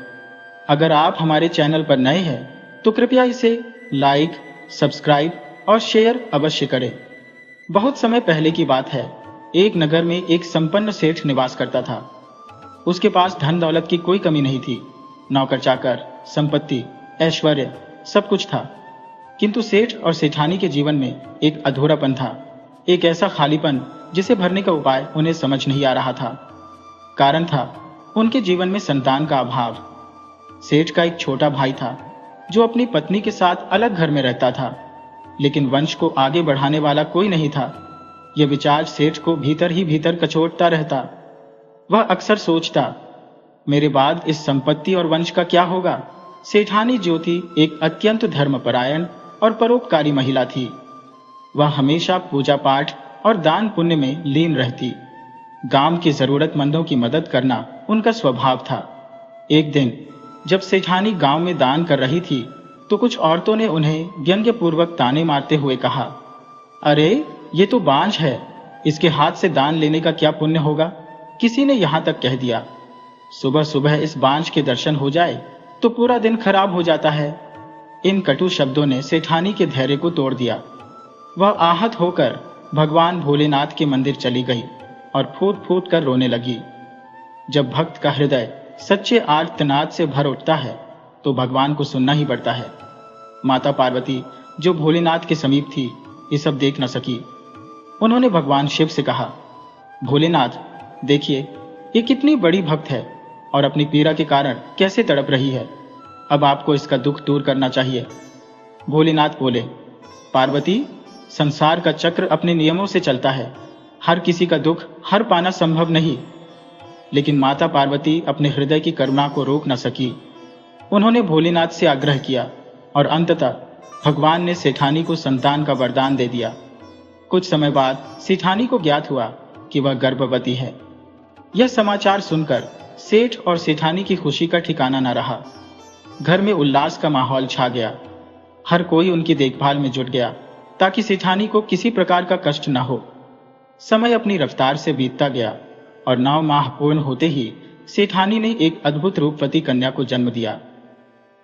अगर आप हमारे चैनल पर नए हैं तो कृपया इसे लाइक, सब्सक्राइब और शेयर अवश्य करें। बहुत समय पहले की बात है। एक नगर में एक संपन्न सेठ निवास करता था। उसके पास धन दौलत की कोई कमी नहीं थी। नौकर चाकर, संपत्ति, ऐश्वर्य सब कुछ था। किंतु सेठ और सेठानी के जीवन में एक अधूरापन था, एक ऐसा खालीपन जिसे भरने का उपाय उन्हें समझ नहीं आ रहा था। कारण था उनके जीवन में संतान का अभाव। सेठ का एक छोटा भाई था जो अपनी पत्नी के साथ अलग घर में रहता था, लेकिन वंश को आगे बढ़ाने वाला कोई नहीं था। यह विचार सेठ को भीतर ही भीतर कचोटता रहता। वह अक्सर सोचता, मेरे बाद इस संपत्ति और वंश का क्या होगा। सेठानी ज्योति एक अत्यंत धर्मपरायण और परोपकारी महिला थी। वह हमेशा पूजा पाठ और दान पुण्य में लीन रहती। गांव के जरूरतमंदों की मदद करना उनका स्वभाव था। एक दिन जब सेठानी गांव में दान कर रही थी तो कुछ औरतों ने उन्हें व्यंग्यपूर्वक ताने मारते हुए कहा, अरे ये तो बांझ है, इसके हाथ से दान लेने का क्या पुण्य होगा, किसी ने यहां तक कह दिया। सुबह सुबह इस बांझ के दर्शन हो जाए तो पूरा दिन खराब हो जाता है। इन कटु शब्दों ने सेठानी के धैर्य को तोड़ दिया। वह आहत होकर भगवान भोलेनाथ के मंदिर चली गई और फूट फूट कर रोने लगी। जब भक्त का हृदय सच्चे आर्तनाद से भर उठता है तो भगवान को सुनना ही पड़ता है। माता पार्वती जो भोलेनाथ के समीप थी, ये सब देख न सकी। उन्होंने भगवान शिव से कहा, भोलेनाथ देखिए, ये कितनी बड़ी भक्त है और अपनी पीड़ा के कारण कैसे तड़प रही है। अब आपको इसका दुख दूर करना चाहिए। भोलेनाथ बोले, पार्वती, संसार का चक्र अपने नियमों से चलता है, हर किसी का दुख हर पाना संभव नहीं। लेकिन माता पार्वती अपने हृदय की करुणा को रोक न सकी। उन्होंने भोलेनाथ से आग्रह किया और अंततः भगवान ने सेठानी को संतान का वरदान दे दिया। कुछ समय बाद सेठानी को ज्ञात हुआ कि वह गर्भवती है। यह समाचार सुनकर सेठ और सेठानी की खुशी का ठिकाना न रहा। घर में उल्लास का माहौल छा गया। हर कोई उनकी देखभाल में जुट गया ताकि सेठानी को किसी प्रकार का कष्ट न हो। समय अपनी रफ्तार से बीतता गया और 9 माह पूर्ण होते ही सेठानी ने एक अद्भुत रूपवती कन्या को जन्म दिया।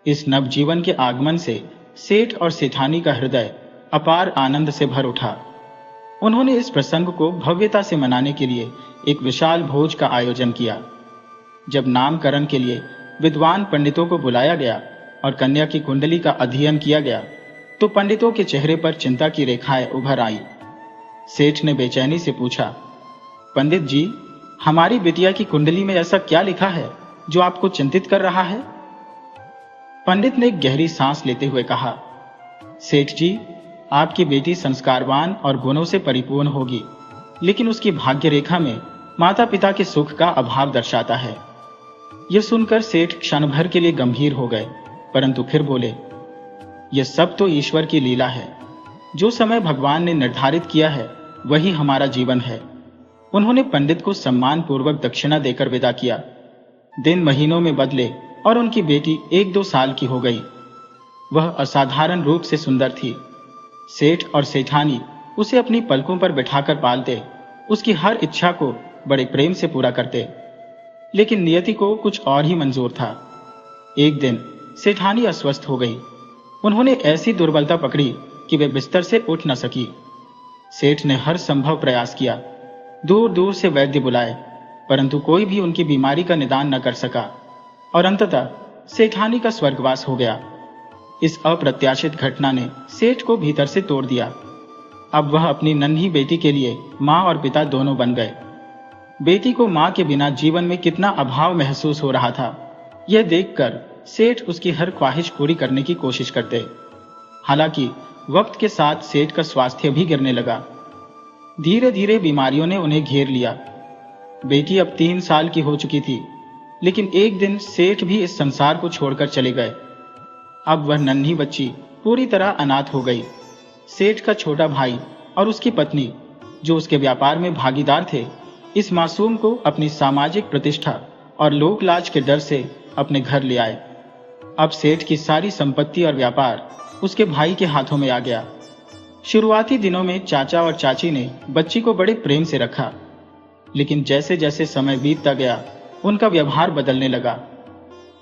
इस नवजीवन के आगमन से सेठ और सेठानी का हृदय अपार आनंद से भर उठा। उन्होंने इस प्रसंग को भव्यता से मनाने के लिए एक विशाल भोज का आयोजन किया। जब नामकरण के लिए विद्वान पंडितों को बुलाया गया और कन्या की कुंडली का अध्ययन किया गया तो पंडितों के चेहरे पर चिंता की रेखाएं उभर आई। सेठ ने बेचैनी से पूछा, पंडित जी, हमारी बिटिया की कुंडली में ऐसा क्या लिखा है जो आपको चिंतित कर रहा है? पंडित ने एक गहरी सांस लेते हुए कहा, सेठ जी, आपकी बेटी संस्कारवान और गुणों से परिपूर्ण होगी, लेकिन उसकी भाग्य रेखा में माता पिता के सुख का अभाव दर्शाता है। यह सुनकर सेठ क्षण भर के लिए गंभीर हो गए, परंतु फिर बोले, यह सब तो ईश्वर की लीला है। जो समय भगवान ने निर्धारित किया है वही हमारा जीवन है। उन्होंने पंडित को सम्मान पूर्वक दक्षिणा देकर विदा किया। दिन महीनों में बदले और उनकी बेटी 1-2 साल की हो गई। वह असाधारण रूप से सुंदर थी। सेठ और सेठानी उसे अपनी पलकों पर बिठाकर पालते, उसकी हर इच्छा को बड़े प्रेम से पूरा करते। लेकिन नियति को कुछ और ही मंजूर था। एक दिन सेठानी अस्वस्थ हो गई। उन्होंने ऐसी दुर्बलता पकड़ी कि वे बिस्तर से उठ न सकी। सेठ ने हर संभव प्रयास किया, दूर दूर से वैद्य बुलाए, परंतु कोई भी उनकी बीमारी का निदान न कर सका और अंततः सेठानी का स्वर्गवास हो गया। इस अप्रत्याशित घटना ने सेठ को भीतर से तोड़ दिया। अब वह अपनी नन्ही बेटी के लिए मां और पिता दोनों बन गए। बेटी को मां के बिना जीवन में कितना अभाव महसूस हो रहा था, यह देखकर सेठ उसकी हर ख्वाहिश पूरी करने की कोशिश करते। हालांकि वक्त के साथ सेठ का स्वास्थ्य भी गिरने लगा। धीरे धीरे बीमारियों ने उन्हें घेर लिया। बेटी अब 3 साल की हो चुकी थी, लेकिन एक दिन सेठ भी इस संसार को छोड़कर चले गए। अब वह नन्ही बच्ची पूरी तरह अनाथ हो गई। सेठ का छोटा भाई और उसकी पत्नी, जो उसके व्यापार में भागीदार थे, इस मासूम को अपनी सामाजिक प्रतिष्ठा और लोक लाज के डर से अपने घर ले आए। अब सेठ की सारी संपत्ति और व्यापार उसके भाई के हाथों में आ गया। शुरुआती दिनों में चाचा और चाची ने बच्ची को बड़े प्रेम से रखा, लेकिन जैसे जैसे समय बीतता गया उनका व्यवहार बदलने लगा।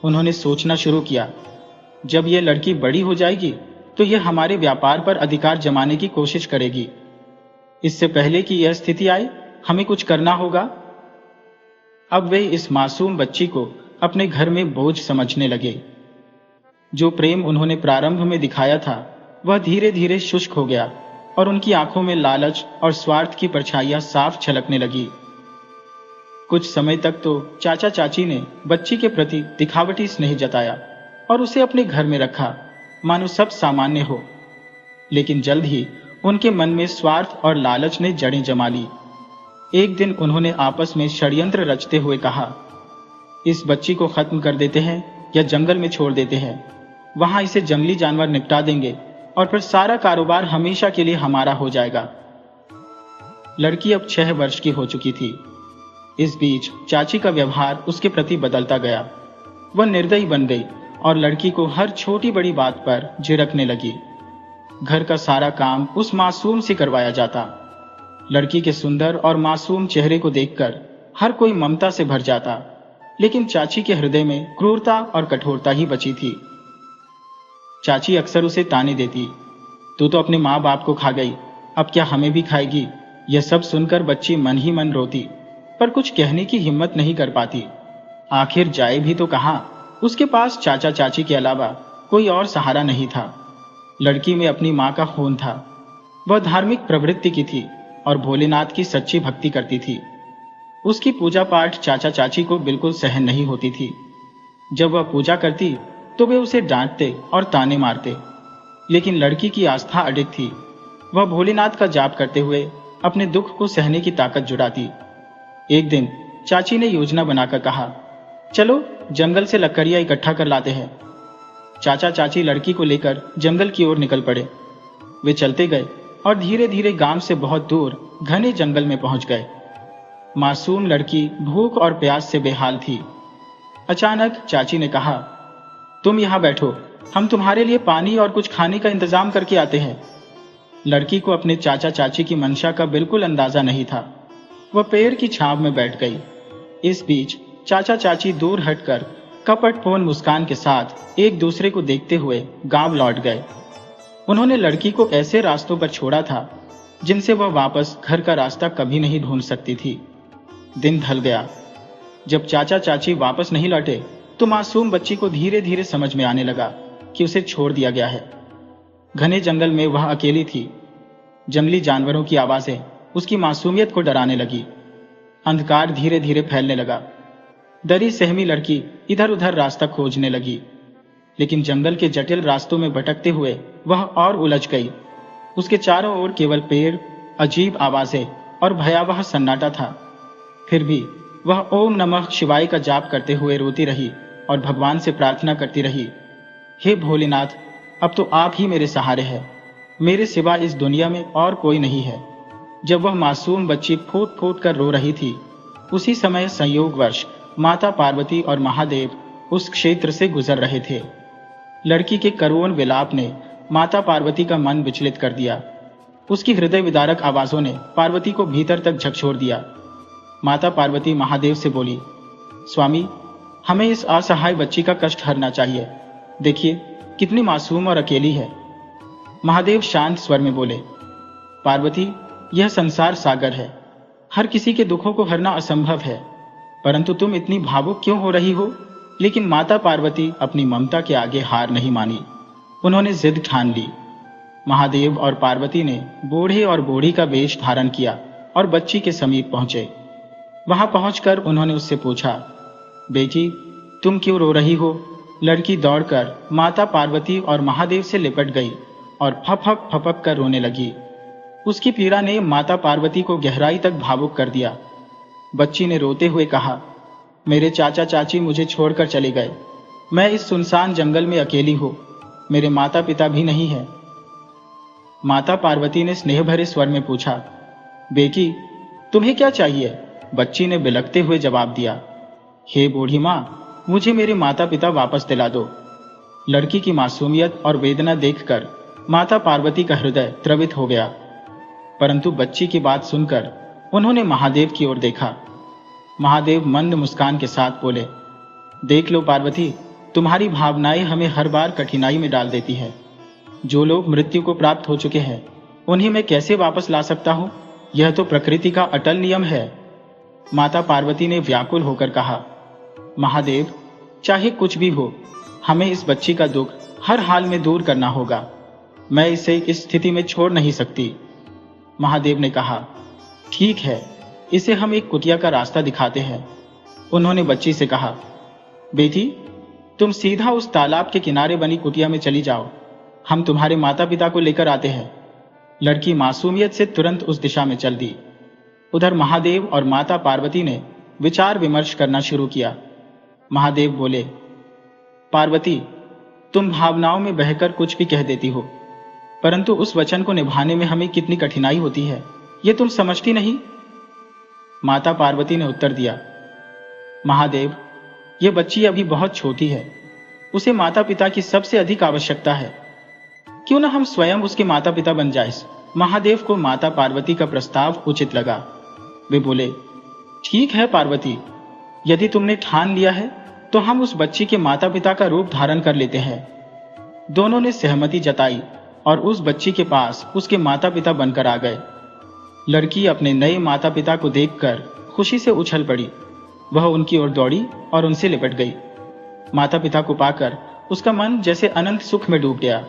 उन्होंने सोचना शुरू किया, जब यह लड़की बड़ी हो जाएगी तो यह हमारे व्यापार पर अधिकार जमाने की कोशिश करेगी। इससे पहले कि यह स्थिति आए, हमें कुछ करना होगा। अब वे इस मासूम बच्ची को अपने घर में बोझ समझने लगे। जो प्रेम उन्होंने प्रारंभ में दिखाया था वह धीरे धीरे शुष्क हो गया और उनकी आंखों में लालच और स्वार्थ की परछाइयां साफ झलकने लगी। कुछ समय तक तो चाचा चाची ने बच्ची के प्रति दिखावटी स्नेह जताया और उसे अपने घर में रखा, मानो सब सामान्य हो। लेकिन जल्द ही उनके मन में स्वार्थ और लालच ने जड़ें जमा ली। एक दिन उन्होंने आपस में षड्यंत्र रचते हुए कहा, इस बच्ची को खत्म कर देते हैं या जंगल में छोड़ देते हैं। वहां इसे जंगली जानवर निपटा देंगे और फिर सारा कारोबार हमेशा के लिए हमारा हो जाएगा। लड़की अब 6 वर्ष की हो चुकी थी। इस बीच चाची का व्यवहार उसके प्रति बदलता गया। वह निर्दयी बन गई और लड़की को हर छोटी बड़ी बात पर झिड़कने लगी। घर का सारा काम उस मासूम से करवाया जाता। लड़की के सुंदर और मासूम चेहरे को देखकर हर कोई ममता से भर जाता, लेकिन चाची के हृदय में क्रूरता और कठोरता ही बची थी। चाची अक्सर उसे ताने देती, तू तो अपने माँ बाप को खा गई, अब क्या हमें भी खाएगी। यह सब सुनकर बच्ची मन ही मन रोती, पर कुछ कहने की हिम्मत नहीं कर पाती। आखिर जाए भी तो कहाँ, उसके पास चाचा चाची के अलावा कोई और सहारा नहीं था। लड़की में अपनी माँ का खून था। वह धार्मिक प्रवृत्ति की थी और भोलेनाथ की सच्ची भक्ति करती थी। उसकी पूजा पाठ चाचा चाची को बिल्कुल सहन नहीं होती थी। जब वह पूजा करती तो वे उसे डांटते और ताने मारते, लेकिन लड़की की आस्था अडिग थी। वह भोलेनाथ का जाप करते हुए अपने दुख को सहने की ताकत जुटाती। एक दिन चाची ने योजना बनाकर कहा, चलो जंगल से लकड़ियां इकट्ठा कर लाते हैं। चाचा चाची लड़की को लेकर जंगल की ओर निकल पड़े। वे चलते गए और धीरे धीरे गांव से बहुत दूर घने जंगल में पहुंच गए। मासूम लड़की भूख और प्यास से बेहाल थी। अचानक चाची ने कहा, तुम यहां बैठो, हम तुम्हारे लिए पानी और कुछ खाने का इंतजाम करके आते हैं। लड़की को अपने चाचा चाची की मंशा का बिल्कुल अंदाजा नहीं था। वह पेड़ की छांव में बैठ गई। इस बीच चाचा चाची दूर हटकर कपटपूर्ण मुस्कान के साथ एक दूसरे को देखते हुए गांव लौट गए। उन्होंने लड़की को ऐसे रास्तों पर छोड़ा था जिनसे वह वापस घर का रास्ता कभी नहीं ढूंढ सकती थी। दिन ढल गया। जब चाचा चाची वापस नहीं लौटे तो मासूम बच्ची को धीरे धीरे समझ में आने लगा कि उसे छोड़ दिया गया है। घने जंगल में वह अकेली थी। जंगली जानवरों की आवाजें उसकी मासूमियत को डराने लगी। अंधकार धीरे धीरे फैलने लगा। डरी सहमी लड़की इधर उधर रास्ता खोजने लगी, लेकिन जंगल के जटिल रास्तों में भटकते हुए वह और उलझ गई। उसके चारों ओर केवल पेड़, अजीब आवाजें और भयावह सन्नाटा था। फिर भी वह ओम नमः शिवाय का जाप करते हुए रोती रही और भगवान से प्रार्थना करती रही, हे भोलेनाथ, अब तो आप ही मेरे सहारे हैं। मेरे सिवा इस दुनिया में और कोई नहीं है। जब वह मासूम बच्ची फूट फूट कर रो रही थी, उसी समय संयोगवश माता पार्वती और महादेव उस क्षेत्र से गुजर रहे थे। लड़की के करुण विलाप ने माता पार्वती का मन विचलित कर दिया। उसकी हृदय विदारक आवाजों ने पार्वती को भीतर तक झकझोर दिया। माता पार्वती महादेव से बोली, स्वामी, हमें इस असहाय बच्ची का कष्ट हरना चाहिए। देखिए कितनी मासूम और अकेली है। महादेव शांत स्वर में बोले, पार्वती, यह संसार सागर है। हर किसी के दुखों को हरना असंभव है, परंतु तुम इतनी भावुक क्यों हो रही हो। लेकिन माता पार्वती अपनी ममता के आगे हार नहीं मानी। उन्होंने जिद ठान ली। महादेव और पार्वती ने बूढ़े और बूढ़ी का वेश धारण किया और बच्ची के समीप पहुंचे। वहां पहुंचकर उन्होंने उससे पूछा, बेटी, तुम क्यों रो रही हो। लड़की दौड़कर माता पार्वती और महादेव से लिपट गई और फपक फपक कर रोने लगी। उसकी पीड़ा ने माता पार्वती को गहराई तक भावुक कर दिया। बच्ची ने रोते हुए कहा, मेरे चाचा चाची मुझे छोड़कर चले गए। मैं इस सुनसान जंगल में अकेली हूं। मेरे माता पिता भी नहीं है। माता पार्वती ने स्नेह भरे स्वर में पूछा, बेटी, तुम्हें क्या चाहिए। बच्ची ने बिलखते हुए जवाब दिया, हे बूढ़ी मां, मुझे मेरे माता पिता वापस दिला दो। लड़की की मासूमियत और वेदना देखकर माता पार्वती का हृदय द्रवित हो गया, परंतु बच्ची की बात सुनकर उन्होंने महादेव की ओर देखा। महादेव मंद मुस्कान के साथ बोले, देख लो पार्वती, तुम्हारी भावनाएं हमें हर बार कठिनाई में डाल देती है। जो लोग मृत्यु को प्राप्त हो चुके हैं उन्हें मैं कैसे वापस ला सकता हूं। यह तो प्रकृति का अटल नियम है। माता पार्वती ने व्याकुल होकर कहा, महादेव, चाहे कुछ भी हो, हमें इस बच्ची का दुख हर हाल में दूर करना होगा। मैं इसे इस स्थिति में छोड़ नहीं सकती। महादेव ने कहा, ठीक है, इसे हम एक कुटिया का रास्ता दिखाते हैं। उन्होंने बच्ची से कहा, बेटी, तुम सीधा उस तालाब के किनारे बनी कुटिया में चली जाओ। हम तुम्हारे माता पिता को लेकर आते हैं। लड़की मासूमियत से तुरंत उस दिशा में चल दी। उधर महादेव और माता पार्वती ने विचार विमर्श करना शुरू किया। महादेव बोले, पार्वती, तुम भावनाओं में बहकर कुछ भी कह देती हो, परंतु उस वचन को निभाने में हमें कितनी कठिनाई होती है, यह तुम समझती नहीं। माता पार्वती ने उत्तर दिया, महादेव, यह बच्ची अभी बहुत छोटी है। उसे माता पिता की सबसे अधिक आवश्यकता है। क्यों ना हम स्वयं उसके माता पिता बन जाए। महादेव को माता पार्वती का प्रस्ताव उचित लगा। वे बोले, ठीक है पार्वती, यदि तुमने ठान लिया है तो हम उस बच्ची के माता पिता का रूप धारण कर लेते हैं। दोनों ने सहमति जताई और उस बच्ची के पास उसके माता पिता बनकर आ गए। लड़की अपने नए माता पिता को देखकर खुशी से उछल पड़ी। वह उनकी ओर दौड़ी और उनसे लिपट गई। माता पिता को पाकर उसका मन जैसे अनंत सुख में डूब गया।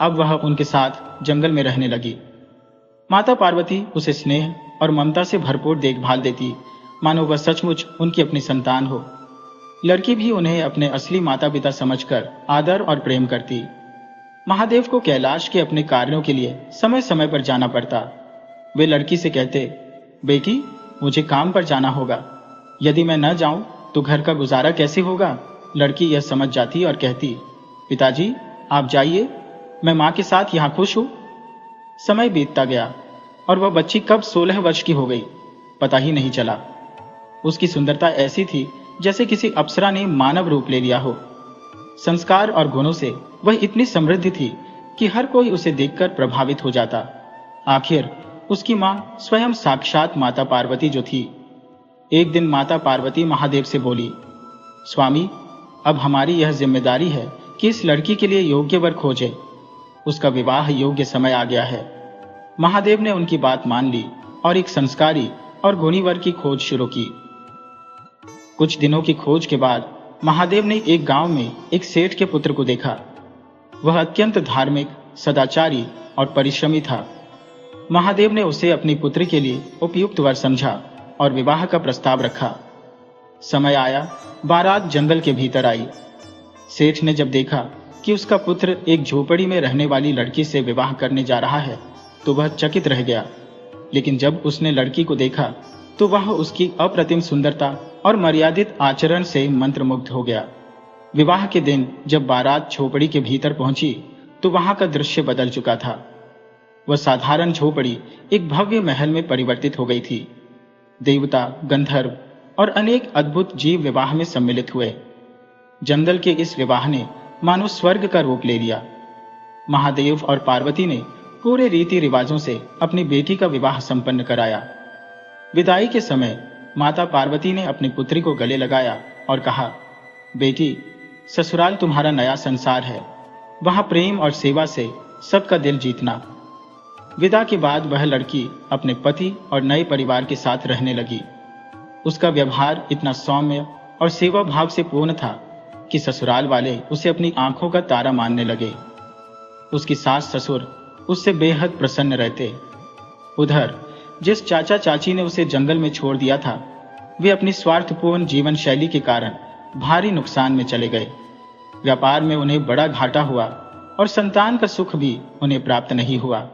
अब वह उनके साथ जंगल में रहने लगी। माता पार्वती उसे स्नेह और ममता से भरपूर देखभाल देती, मानो वह सचमुच उनकी अपनी संतान हो। लड़की भी उन्हें अपने असली माता पिता समझकर आदर और प्रेम करती। महादेव को कैलाश के अपने कार्यों के लिए समय समय पर जाना पड़ता। वे लड़की से कहते, बेटी, मुझे काम पर जाना होगा, यदि मैं न जाऊं तो घर का गुजारा कैसे होगा। लड़की यह समझ जाती और कहती, पिताजी आप जाइए, मैं मां के साथ यहां खुश हूं। समय बीतता गया और वह बच्ची कब 16 वर्ष की हो गई, पता ही नहीं चला। उसकी सुंदरता ऐसी थी जैसे किसी अप्सरा ने मानव रूप ले लिया हो। संस्कार और गुणों से वह इतनी समृद्ध थी कि हर कोई उसे देखकर प्रभावित हो जाता। आखिर उसकी मां स्वयं साक्षात माता पार्वती जो थी। एक दिन माता पार्वती महादेव से बोली, स्वामी, अब हमारी यह जिम्मेदारी है कि इस लड़की के लिए योग्य वर खोजें। उसका विवाह योग्य समय आ गया है। महादेव ने उनकी बात मान ली और एक संस्कारी और गुणी वर की खोज शुरू की। कुछ दिनों की खोज के बाद महादेव ने एक गांव में एक सेठ के पुत्र को देखा। वह अत्यंत धार्मिक, सदाचारी और परिश्रमी था। महादेव ने उसे अपनी पुत्री के लिए उपयुक्त वर समझा और विवाह का प्रस्ताव रखा। समय आया, बारात जंगल के भीतर आई। सेठ ने जब देखा कि उसका पुत्र एक झोपड़ी में रहने वाली लड़की से विवाह करने जा रहा है तो वह चकित रह गया। लेकिन जब उसने लड़की को देखा तो वह उसकी अप्रतिम सुंदरता और मर्यादित आचरण से मंत्रमुग्ध हो गया। विवाह के दिन जब बारात झोपड़ी के भीतर पहुंची तो वहां का दृश्य बदल चुका था। वह साधारण झोपड़ी एक भव्य महल में परिवर्तित हो गई थी। देवता, गंधर्व और अनेक अद्भुत जीव विवाह में सम्मिलित हुए। जंगल के इस विवाह ने मानो स्वर्ग का रूप ले लिया। महादेव और पार्वती ने पूरे रीति रिवाजों से अपनी बेटी का विवाह संपन्न कराया। विदाई के समय माता पार्वती ने अपनी पुत्री को गले लगाया और कहा, बेटी, ससुराल तुम्हारा नया संसार है, वहां प्रेम और सेवा से सबका दिल जीतना। विदा के बाद वह लड़की अपने पति और नए परिवार के साथ रहने लगी। उसका व्यवहार इतना सौम्य और सेवा भाव से पूर्ण था कि ससुराल वाले उसे अपनी आंखों का तारा मानने लगे। उसकी सास ससुर उससे बेहद प्रसन्न रहते। उधर जिस चाचा चाची ने उसे जंगल में छोड़ दिया था, वे अपनी स्वार्थपूर्ण जीवन शैली के कारण भारी नुकसान में चले गए। व्यापार में उन्हें बड़ा घाटा हुआ और संतान का सुख भी उन्हें प्राप्त नहीं हुआ।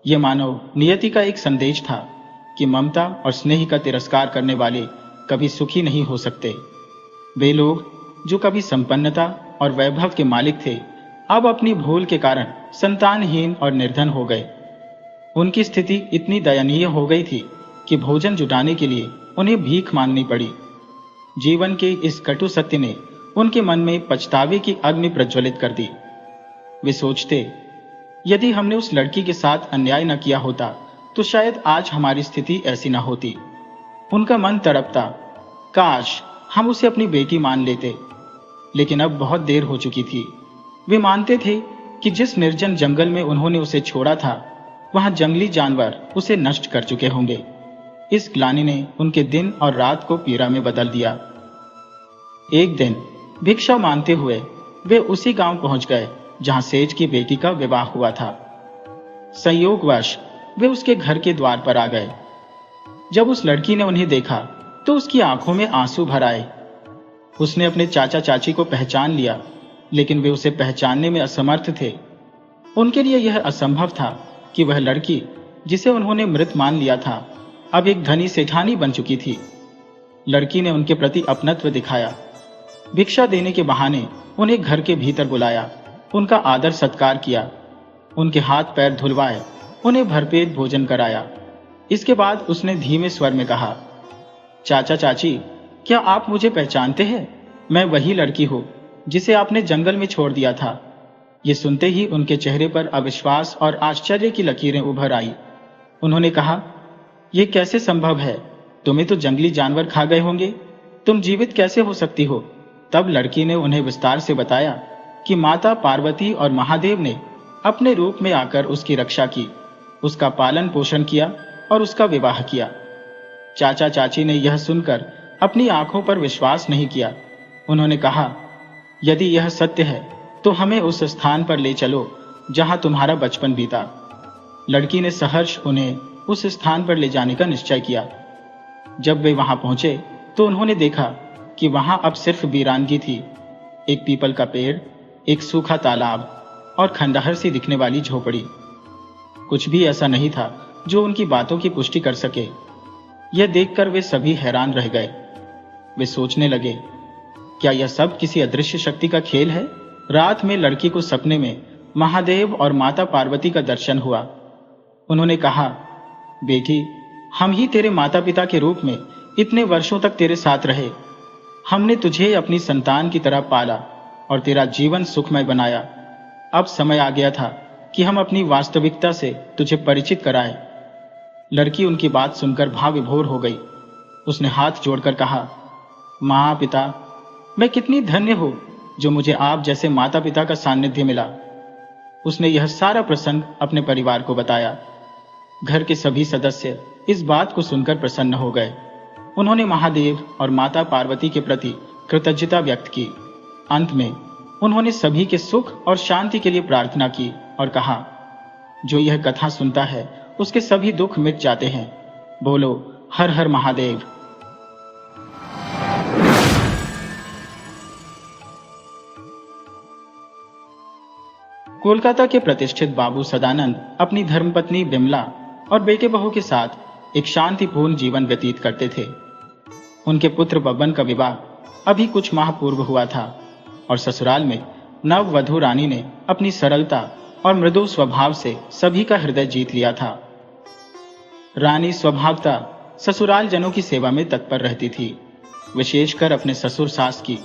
ये मानव नियति का एक संदेश था कि ममता और स्नेह का तिरस्कार करने वाले कभी सुखी नहीं हो सकते। वे लोग जो कभी संपन्नता और वैभव के मालिक थे, अब अपनी भूल के कारण संतानहीन और निर्धन हो गए। उनकी स्थिति इतनी दयनीय हो गई थी कि भोजन जुटाने के लिए उन्हें भीख मांगनी पड़ी। जीवन के इस कटु सत्य ने उनके मन में पछतावे की अग्नि प्रज्वलित कर दी। वे सोचते, यदि हमने उस लड़की के साथ अन्याय न किया होता तो शायद आज हमारी स्थिति ऐसी न होती। उनका मन तड़पता, काश हम उसे अपनी बेटी मान लेते। लेकिन अब बहुत देर हो चुकी थी। वे मानते थे कि जिस निर्जन जंगल में उन्होंने उसे छोड़ा था, वहां जंगली जानवर उसे नष्ट कर चुके होंगे। इस ग्लानि ने उनके दिन और रात को पीड़ा में बदल दिया। एक दिन भिक्षा मांगते हुए वे उसी गांव पहुंच गए जहां सेठ की बेटी का विवाह हुआ था। संयोगवश वे उसके घर के द्वार पर आ गए। जब उस लड़की ने उन्हें देखा तो उसकी आंखों में आंसू भर आए। उसने अपने चाचा चाची को पहचान लिया, लेकिन वे उसे पहचानने में असमर्थ थे। उनके लिए यह असंभव था कि वह लड़की जिसे उन्होंने मृत मान लिया था, अब एक धनी सेठानी बन चुकी थी। लड़की ने उनके प्रति अपनत्व दिखाया। भिक्षा देने के बहाने उन्हें घर के भीतर बुलाया, उनका आदर सत्कार किया, उनके हाथ पैर धुलवाए, उन्हें भरपेट भोजन कराया। इसके बाद उसने धीमे स्वर में कहा, चाचा चाची, क्या आप मुझे पहचानते हैं? मैं वही लड़की हूं जिसे आपने जंगल में छोड़ दिया था। ये सुनते ही उनके चेहरे पर अविश्वास और आश्चर्य की लकीरें उभर आई। उन्होंने कहा, यह कैसे संभव है? तुम्हें तो जंगली जानवर खा गए होंगे, तुम जीवित कैसे हो सकती हो? तब लड़की ने उन्हें विस्तार से बताया कि माता पार्वती और महादेव ने अपने रूप में आकर उसकी रक्षा की, उसका पालन पोषण किया और उसका विवाह किया। चाचा चाची ने यह सुनकर अपनी आंखों पर विश्वास नहीं किया। उन्होंने कहा, यदि यह सत्य है तो हमें उस स्थान पर ले चलो जहां तुम्हारा बचपन बीता। लड़की ने सहर्ष उन्हें उस स्थान पर ले जाने का निश्चय किया। जब वे वहां पहुंचे तो उन्होंने देखा कि वहां अब सिर्फ वीरानगी थी, एक पीपल का पेड़, एक सूखा तालाब और खंडहर सी दिखने वाली झोपड़ी। कुछ भी ऐसा नहीं था जो उनकी बातों की पुष्टि कर सके। यह देखकर वे सभी हैरान रह गए। वे सोचने लगे, क्या यह सब किसी अदृश्य शक्ति का खेल है? रात में लड़की को सपने में महादेव और माता पार्वती का दर्शन हुआ। उन्होंने कहा, बेटी, हम ही तेरे माता पिता के रूप में इतने वर्षों तक तेरे साथ रहे। हमने तुझे अपनी संतान की तरह पाला और तेरा जीवन सुखमय बनाया। अब समय आ गया था कि हम अपनी वास्तविकता से तुझे परिचित कराएं। लड़की उनकी बात सुनकर भाव विभोर हो गई। उसने हाथ जोड़कर कहा, माँ पिता, मैं कितनी धन्य हूं जो मुझे आप जैसे माता पिता का सानिध्य मिला। उसने यह सारा प्रसंग अपने परिवार को बताया। घर के सभी सदस्य इस बात को सुनकर प्रसन्न हो गए। उन्होंने महादेव और माता पार्वती के प्रति कृतज्ञता व्यक्त की। अंत में उन्होंने सभी के सुख और शांति के लिए प्रार्थना की और कहा, जो यह कथा सुनता है उसके सभी दुख मिट जाते हैं। बोलो हर हर महादेव। कोलकाता के प्रतिष्ठित बाबू सदानंद अपनी धर्मपत्नी बिमला और बेटे बहू के साथ एक शांतिपूर्ण जीवन व्यतीत करते थे। उनके पुत्र बब्बन का विवाह अभी कुछ माह पूर्व हुआ था और ससुराल में नव वधू रानी ने अपनी सरलता और मृदु स्वभाव से सभी का हृदय जीत लिया था। रानी स्वभावतः ससुराल जनों की सेवा में तत्पर रहती थी, विशेषकर अपने ससुर सास की।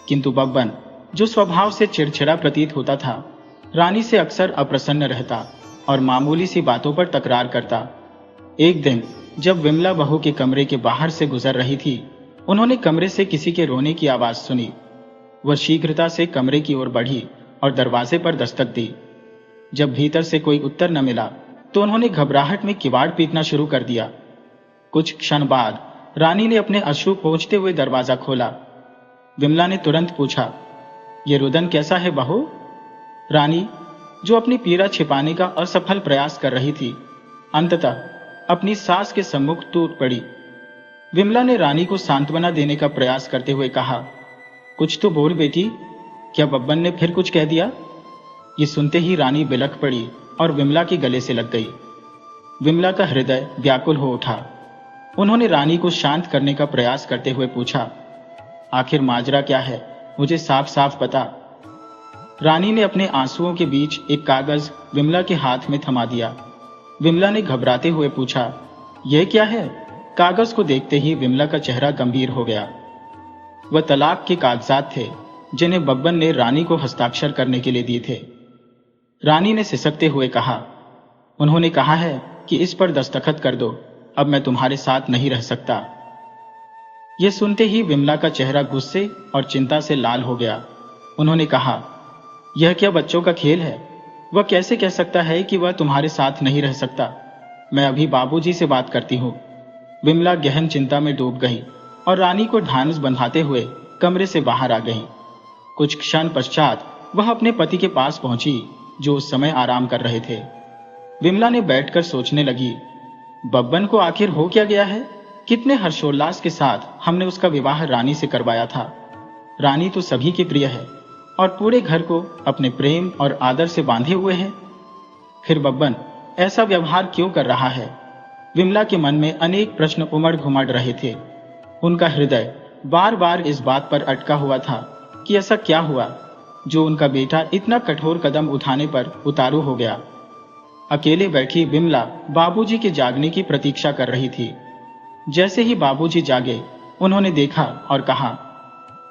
किंतु बब्बन, जो स्वभाव से चिड़चिड़ा प्रतीत होता था, रानी से अक्सर अप्रसन्न रहता और मामूली सी बातों पर तकरार करता। एक दिन जब विमला बहू के कमरे के बाहर से गुजर रही थी, उन्होंने कमरे से किसी के रोने की आवाज सुनी। वह शीघ्रता से कमरे की ओर बढ़ी और दरवाजे पर दस्तक दी। जब भीतर से कोई उत्तर न मिला तो उन्होंने घबराहट में किवाड़ पीटना शुरू कर दिया। कुछ क्षण बाद रानी ने अपने अश्रु पोंछते हुए दरवाजा खोला। विमला ने तुरंत पूछा, ये रुदन कैसा है बहू? रानी, जो अपनी पीड़ा छिपाने का असफल प्रयास कर रही थी, अंततः अपनी सास के सम्मुख टूट पड़ी। विमला ने रानी को सांत्वना देने का प्रयास करते हुए कहा, कुछ तो बोल बेटी, क्या बब्बन ने फिर कुछ कह दिया? ये सुनते ही रानी बिलख पड़ी और विमला के गले से लग गई। विमला का हृदय व्याकुल हो उठा। उन्होंने रानी को शांत करने का प्रयास करते हुए पूछा, आखिर माजरा क्या है, मुझे साफ साफ बता। रानी ने अपने आंसुओं के बीच एक कागज विमला के हाथ में थमा दिया। विमला ने घबराते हुए पूछा, यह क्या है? कागज को देखते ही विमला का चेहरा गंभीर हो गया। वह तलाक के कागजात थे जिन्हें बब्बन ने रानी को हस्ताक्षर करने के लिए दिए थे। रानी ने सिसकते हुए कहा, उन्होंने कहा है कि इस पर दस्तखत कर दो, अब मैं तुम्हारे साथ नहीं रह सकता। यह सुनते ही विमला का चेहरा गुस्से और चिंता से लाल हो गया। उन्होंने कहा, यह क्या बच्चों का खेल है? वह कैसे कह सकता है कि वह तुम्हारे साथ नहीं रह सकता? मैं अभी बाबूजी से बात करती हूँ। विमला गहन चिंता में डूब गई और रानी को ढांढस बंधाते हुए कमरे से बाहर आ गई। कुछ क्षण पश्चात वह अपने पति के पास पहुंची, जो उस समय आराम कर रहे थे। विमला ने बैठकर सोचने लगी, बब्बन को आखिर हो क्या गया है? कितने हर्षोल्लास के साथ हमने उसका विवाह रानी से करवाया था। रानी तो सभी की प्रिय है और पूरे घर को अपने प्रेम और आदर से बांधे हुए है। फिर बब्बन ऐसा व्यवहार क्यों कर रहा है? विमला के मन में अनेक प्रश्न उमड़ घुमड़ रहे थे। उनका हृदय बार बार इस बात पर अटका हुआ था कि ऐसा क्या हुआ जो उनका बेटा इतना कठोर कदम उठाने पर उतारू हो गया। अकेले बैठी विमला बाबूजी के जागने की प्रतीक्षा कर रही थी। जैसे ही बाबूजी जागे, उन्होंने देखा और कहा,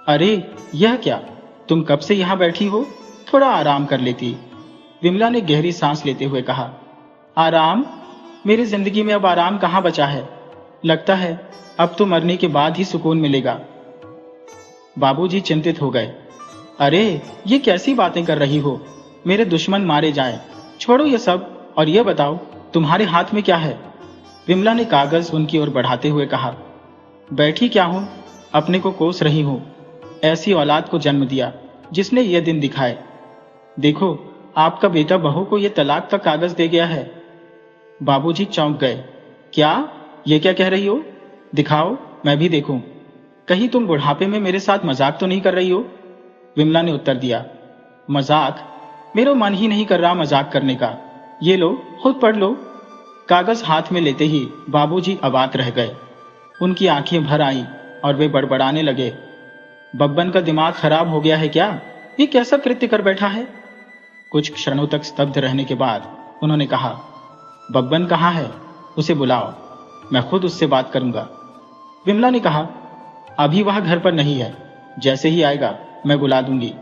अरे यह क्या, तुम कब से यहां बैठी हो? थोड़ा आराम कर लेती। विमला ने गहरी सांस लेते हुए कहा, आराम? मेरी जिंदगी में अब आराम कहाँ बचा है? लगता है अब तो मरने के बाद ही सुकून मिलेगा। बाबूजी चिंतित हो गए। अरे, ये कैसी बातें कर रही हो? मेरे दुश्मन मारे जाएं। छोड़ो ये सब और ये बताओ, तुम्हारे हाथ में क्या है? विमला ने कागज उनकी ओर बढ़ाते हुए कहा, बैठी क्या हूं, अपने को कोस रही हूं। ऐसी औलाद को जन्म दिया जिसने ये दिन दिखाए। देखो, आपका बेटा बहू को ये तलाक का कागज दे गया है। बाबूजी चौंक गए। क्या? ये क्या कह रही हो? दिखाओ, मैं भी देखूं। कहीं तुम बुढ़ापे में मेरे साथ मजाक तो नहीं कर रही हो? विमला ने उत्तर दिया, मजाक? मेरा मन ही नहीं कर रहा मजाक करने का। ये लो, खुद पढ़ लो। कागज हाथ में लेते ही बाबूजी अवाक रह गए। उनकी आंखें भर आईं और वे बड़बड़ाने लगे, बब्बन का दिमाग खराब हो गया है क्या? ये कैसा कृत्य कर बैठा है? कुछ क्षणों तक स्तब्ध रहने के बाद उन्होंने कहा, बब्बन कहाँ है? उसे बुलाओ, मैं खुद उससे बात करूंगा। विमला ने कहा, अभी वह घर पर नहीं है, जैसे ही आएगा मैं बुला दूंगी।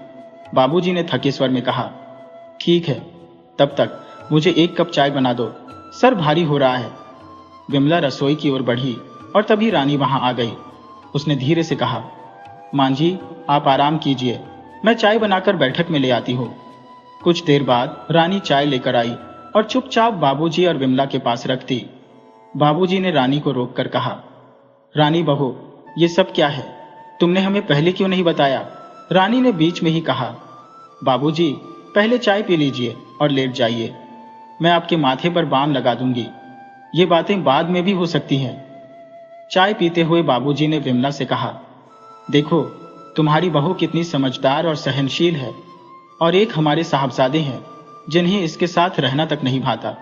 बाबूजी ने थके स्वर में कहा, ठीक है, तब तक मुझे एक कप चाय बना दो, सर भारी हो रहा है। विमला रसोई की ओर बढ़ी और तभी रानी वहां आ गई। उसने धीरे से कहा, मां जी, आप आराम कीजिए, मैं चाय बनाकर बैठक में ले आती हूँ। कुछ देर बाद रानी चाय लेकर आई और चुपचाप बाबूजी और विमला के पास रख दी। बाबूजी ने रानी को रोककर कहा, रानी बहू, ये सब क्या है? तुमने हमें पहले क्यों नहीं बताया? रानी ने बीच में ही कहा, बाबूजी, पहले चाय पी लीजिए और लेट जाइए, मैं आपके माथे पर बाम लगा दूंगी। ये बातें बाद में भी हो सकती हैं। चाय पीते हुए बाबूजी ने विमला से कहा, देखो, तुम्हारी बहू कितनी समझदार और सहनशील है, और एक हमारे साहबजादे हैं जिन्हें इसके साथ रहना तक नहीं भाता।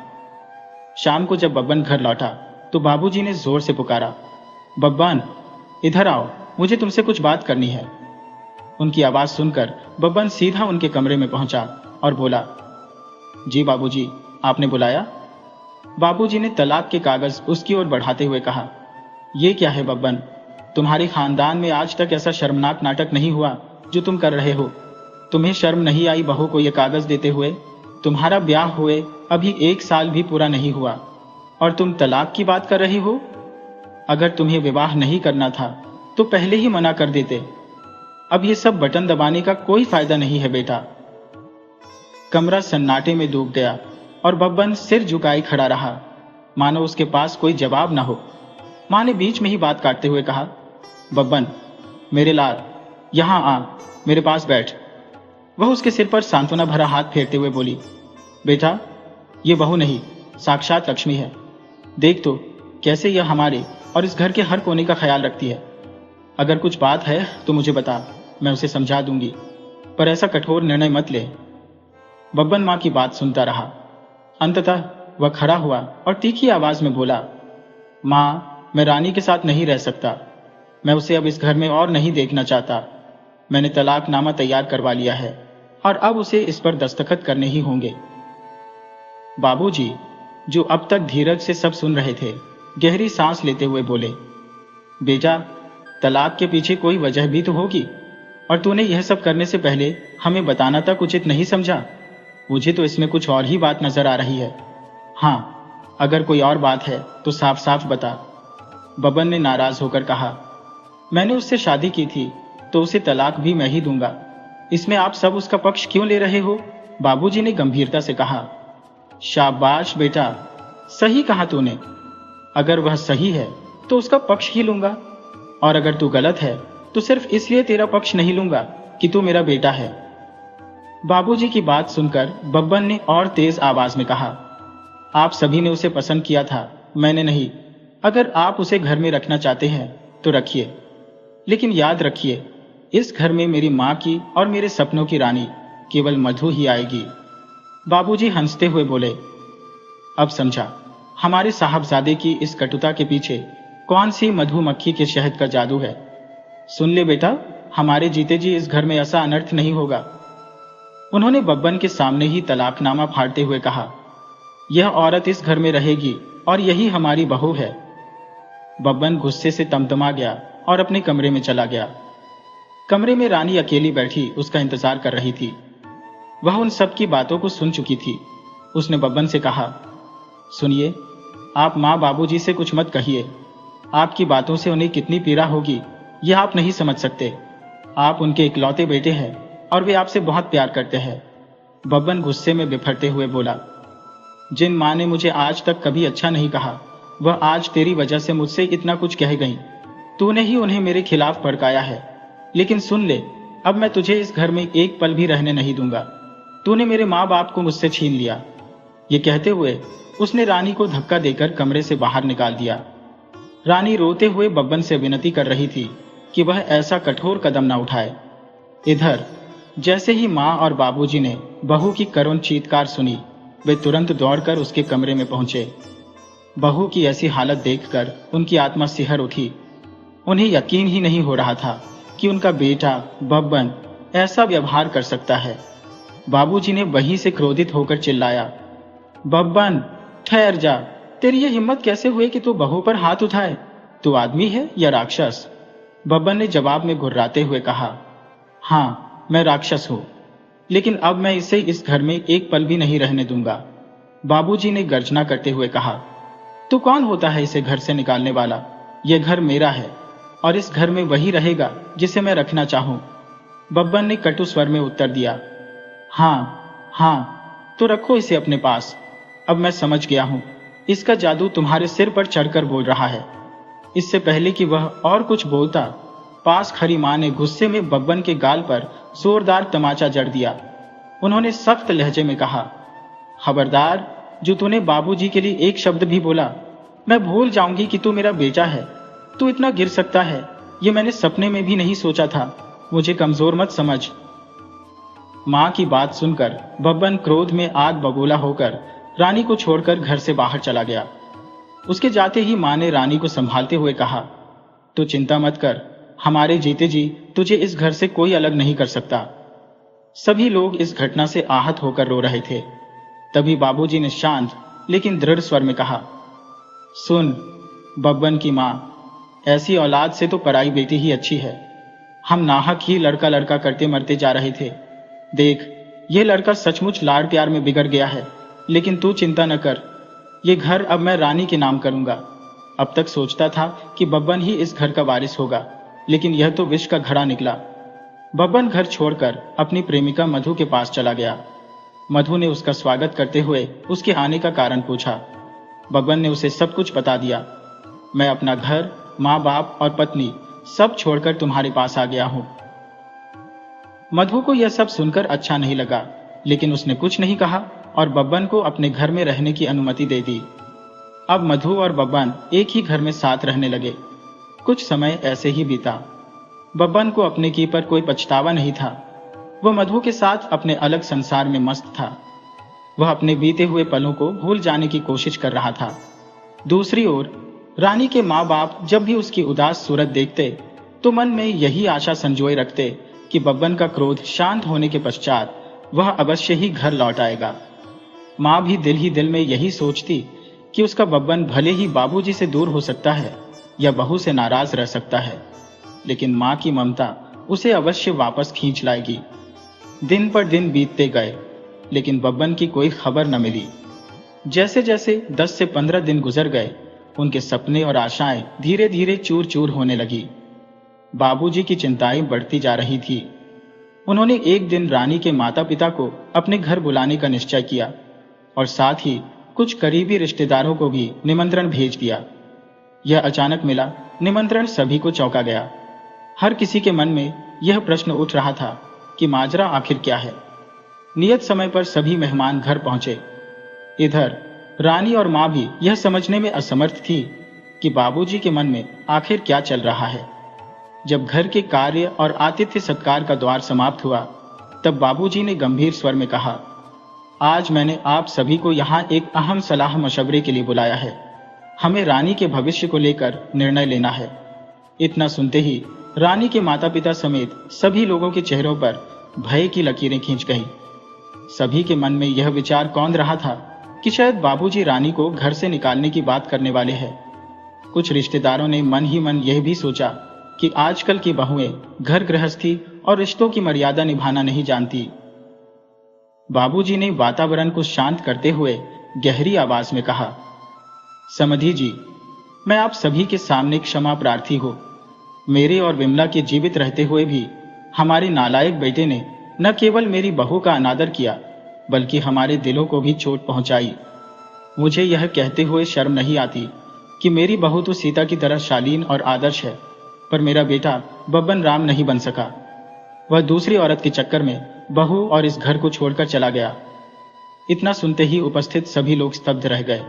शाम को जब बब्बन घर लौटा तो बाबूजी ने जोर से पुकारा, बब्बन, इधर आओ, मुझे तुमसे कुछ बात करनी है। उनकी आवाज सुनकर बब्बन सीधा उनके कमरे में पहुंचा और बोला, जी बाबूजी, आपने बुलाया? बाबूजी ने तलाक के कागज उसकी ओर बढ़ाते हुए कहा, ये क्या है बब्बन? तुम्हारे खानदान में आज तक ऐसा शर्मनाक नाटक नहीं हुआ जो तुम कर रहे हो। तुम्हें शर्म नहीं आई बहू को यह कागज देते हुए? तुम्हारा ब्याह हुए अभी 1 साल भी पूरा नहीं हुआ और तुम तलाक की बात कर रही हो? अगर तुम्हें विवाह नहीं करना था तो पहले ही मना कर देते। अब ये सब बटन दबाने का कोई फायदा नहीं है बेटा। कमरा सन्नाटे में डूब गया और बब्बन सिर झुकाए खड़ा रहा, मानो उसके पास कोई जवाब ना हो। मां ने बीच में ही बात काटते हुए कहा, बब्बन, मेरे लाल, यहां आ, मेरे पास बैठ। वह उसके सिर पर सांत्वना भरा हाथ फेरते हुए बोली, बेटा, ये बहू नहीं, साक्षात लक्ष्मी है। देख तो कैसे यह हमारे और इस घर के हर कोने का ख्याल रखती है। अगर कुछ बात है तो मुझे बता, मैं उसे समझा दूंगी, पर ऐसा कठोर निर्णय मत ले। बब्बन मां की बात सुनता रहा। अंततः वह खड़ा हुआ और तीखी आवाज में बोला, मां, मैं रानी के साथ नहीं रह सकता। मैं उसे अब इस घर में और नहीं देखना चाहता। मैंने तलाकनामा तैयार करवा लिया है और अब उसे इस पर दस्तखत करने ही होंगे। बाबूजी, जो अब तक धीरज से सब सुन रहे थे, गहरी सांस लेते हुए बोले, बेटा, तलाक के पीछे कोई वजह भी तो होगी, और तूने यह सब करने से पहले हमें बताना तक उचित नहीं समझा। मुझे तो इसमें कुछ और ही बात नजर आ रही है। हाँ, अगर कोई और बात है तो साफ साफ बता। बब्बन ने नाराज होकर कहा, मैंने उससे शादी की थी तो उसे तलाक भी मैं ही दूंगा। इसमें आप सब उसका पक्ष क्यों ले रहे हो? बाबूजी ने गंभीरता से कहा, शाबाश बेटा, सही कहा तूने। अगर वह सही है तो उसका पक्ष ही लूंगा, और अगर तू गलत है तो सिर्फ इसलिए तेरा पक्ष नहीं लूंगा कि तू मेरा बेटा है। बाबूजी की बात सुनकर बब्बन ने और तेज आवाज में कहा, आप सभी ने उसे पसंद किया था, मैंने नहीं। अगर आप उसे घर में रखना चाहते हैं तो रखिए, लेकिन याद रखिए, इस घर में मेरी मां की और मेरे सपनों की रानी केवल मधु ही आएगी। बाबूजी हंसते हुए बोले, अब समझा हमारे साहबजादे की इस कटुता के पीछे कौन सी मधुमक्खी के शहद का जादू है। सुन ले बेटा, हमारे जीते जी इस घर में ऐसा अनर्थ नहीं होगा। उन्होंने बब्बन के सामने ही तलाकनामा फाड़ते हुए कहा, यह औरत इस घर में रहेगी और यही हमारी बहू है। बब्बन गुस्से से तमतमा गया और अपने कमरे में चला गया। कमरे में रानी अकेली बैठी उसका इंतजार कर रही थी। वह उन सब की बातों को सुन चुकी थी। उसने बब्बन से कहा, सुनिए, आप माँ बाबूजी से कुछ मत कहिए। आपकी बातों से उन्हें कितनी पीड़ा होगी यह आप नहीं समझ सकते। आप उनके इकलौते बेटे हैं और वे आपसे बहुत प्यार करते हैं। बब्बन गुस्से में बिफरते हुए बोला, जिन माँ ने मुझे आज तक कभी अच्छा नहीं कहा, वह आज तेरी वजह से मुझसे इतना कुछ कह गई। तूने ही उन्हें मेरे खिलाफ भड़काया है। लेकिन सुन ले, अब मैं तुझे इस घर में एक पल भी रहने नहीं दूंगा। तूने मेरे माँ बाप को मुझसे छीन लिया। ये कहते हुए उसने रानी को धक्का देकर कमरे से बाहर निकाल दिया। रानी रोते हुए बब्बन से विनती कर रही थी कि वह ऐसा कठोर कदम न उठाए। इधर जैसे ही माँ और बाबूजी ने बहू की करुण चीत्कार सुनी, वे तुरंत दौड़कर उसके कमरे में पहुंचे। बहू की ऐसी हालत देखकर उनकी आत्मा सिहर उठी। उन्हें यकीन ही नहीं हो रहा था कि उनका बेटा बब्बन ऐसा व्यवहार कर सकता है। बाबूजी ने वहीं से क्रोधित होकर चिल्लाया, बब्बन, ठहर जा। तेरी ये हिम्मत कैसे हुई कि तू बहू पर हाथ उठाए? तू आदमी है या राक्षस? बब्बन ने जवाब में घुर्राते हुए कहा, हाँ, मैं राक्षस हूं, लेकिन अब मैं इसे इस घर में एक पल भी नहीं रहने दूंगा। बाबूजी ने गर्जना करते हुए कहा, तू कौन होता है इसे घर से निकालने वाला? यह घर मेरा है और इस घर में वही रहेगा जिसे मैं रखना चाहूं। बब्बन ने कटु स्वर में उत्तर दिया, हाँ, तो रखो इसे अपने पास। अब मैं समझ गया हूं, इसका जादू तुम्हारे सिर पर चढ़कर बोल रहा है। इससे पहले कि वह और कुछ बोलता, पास खड़ी मां ने गुस्से में बब्बन के गाल पर जोरदार तमाचा जड़ दिया। उन्होंने सख्त लहजे में कहा, खबरदार, जो तूने बाबूजी के लिए एक शब्द भी बोला, मैं भूल जाऊंगी कि तू मेरा बेटा है। तू इतना गिर सकता है, ये मैंने सपने में भी नहीं सोचा था। मुझे कमजोर मत समझ। मां की बात सुनकर बब्बन क्रोध में आग बबूला होकर रानी को छोड़कर घर से बाहर चला गया। उसके जाते ही मां ने रानी को संभालते हुए कहा, तू चिंता मत कर, हमारे जीते जी तुझे इस घर से कोई अलग नहीं कर सकता। सभी लोग इस घटना से आहत होकर रो रहे थे। तभी बाबूजी ने शांत लेकिन दृढ़ स्वर में कहा, सुन बब्बन की मां, ऐसी औलाद से तो पराई बेटी ही अच्छी है। हम नाहक ही लड़का लड़का करते मरते जा रहे थे। देख, ये लड़का सचमुच लाड़ प्यार में बिगड़ गया है, लेकिन तू चिंता न कर, ये घर अब मैं रानी के नाम करूंगा। अब तक सोचता था कि बब्बन ही इस घर का वारिस होगा, लेकिन यह तो विष का घड़ा निकला। बब्बन घर छोड़कर अपनी प्रेमिका मधु के पास चला गया। मधु ने उसका स्वागत करते हुए उसके आने का कारण पूछा। बब्बन ने उसे सब कुछ बता दिया। मैं अपना घर, माँ बाप और पत्नी सब छोड़कर तुम्हारे पास आ गया हूं। मधु को यह सब सुनकर अच्छा नहीं लगा, लेकिन उसने कुछ नहीं कहा और बब्बन को अपने घर में रहने की अनुमति दे दी। अब मधु और बब्बन एक ही घर में साथ रहने लगे। कुछ समय ऐसे ही बीता। बब्बन को अपने की पर कोई पछतावा नहीं था। वह मधु के साथ अपने अलग संसार में मस्त था। वह अपने बीते हुए पलों को भूल जाने की कोशिश कर रहा था। दूसरी ओर रानी के माँ बाप जब भी उसकी उदास सूरत देखते तो मन में यही आशा संजोए रखते कि बब्बन का क्रोध शांत होने के पश्चात वह अवश्य ही घर लौट आएगा। माँ भी दिल ही दिल में यही सोचती कि उसका बब्बन भले ही बाबूजी से दूर हो सकता है या बहू से नाराज रह सकता है, लेकिन माँ की ममता उसे अवश्य वापस खींच लाएगी। दिन पर दिन बीतते गए, लेकिन बब्बन की कोई खबर न मिली। जैसे जैसे 10 से 15 दिन गुजर गए, उनके सपने और आशाएं धीरे धीरे चूर चूर होने लगी। बाबूजी की चिंताएं बढ़ती जा रही थी। उन्होंने एक दिन रानी के माता पिता को अपने घर बुलाने का निश्चय किया और साथ ही कुछ करीबी रिश्तेदारों को भी निमंत्रण भेज दिया। यह अचानक मिला निमंत्रण सभी को चौंका गया। हर किसी के मन में यह प्रश्न उठ रहा था कि माजरा आखिर क्या है। नियत समय पर सभी मेहमान घर पहुंचे। इधर रानी और मां भी यह समझने में असमर्थ थी कि बाबूजी के मन में आखिर क्या चल रहा है। जब घर के कार्य और आतिथ्य सत्कार का द्वार समाप्त हुआ, तब बाबूजी ने गंभीर स्वर में कहा, आज मैंने आप सभी को यहाँ एक अहम सलाह मशवरे के लिए बुलाया है। हमें रानी के भविष्य को लेकर निर्णय लेना है। इतना सुनते ही रानी के माता पिता समेत सभी लोगों के चेहरों पर भय की लकीरें खींच गईं। सभी के मन में यह विचार कौंध रहा था कि शायद बाबूजी रानी को घर से निकालने की बात करने वाले हैं। कुछ रिश्तेदारों ने मन ही मन यह भी सोचा कि आजकल की बहुएं घर गृहस्थी और रिश्तों की मर्यादा निभाना नहीं जानती। बाबूजी ने वातावरण को शांत करते हुए गहरी आवाज में कहा, समधी जी, मैं आप सभी के सामने क्षमा प्रार्थी हूं। मेरे और विमला के जीवित रहते हुए भी हमारे नालायक बेटे ने न केवल मेरी बहू का अनादर किया, बल्कि हमारे दिलों को भी चोट पहुंचाई। मुझे यह कहते हुए शर्म नहीं आती कि मेरी बहू तो सीता की तरह शालीन और आदर्श है, पर मेरा बेटा बब्बन राम नहीं बन सका। वह दूसरी औरत के चक्कर में बहू और इस घर को छोड़कर चला गया। इतना सुनते ही उपस्थित सभी लोग स्तब्ध रह गए।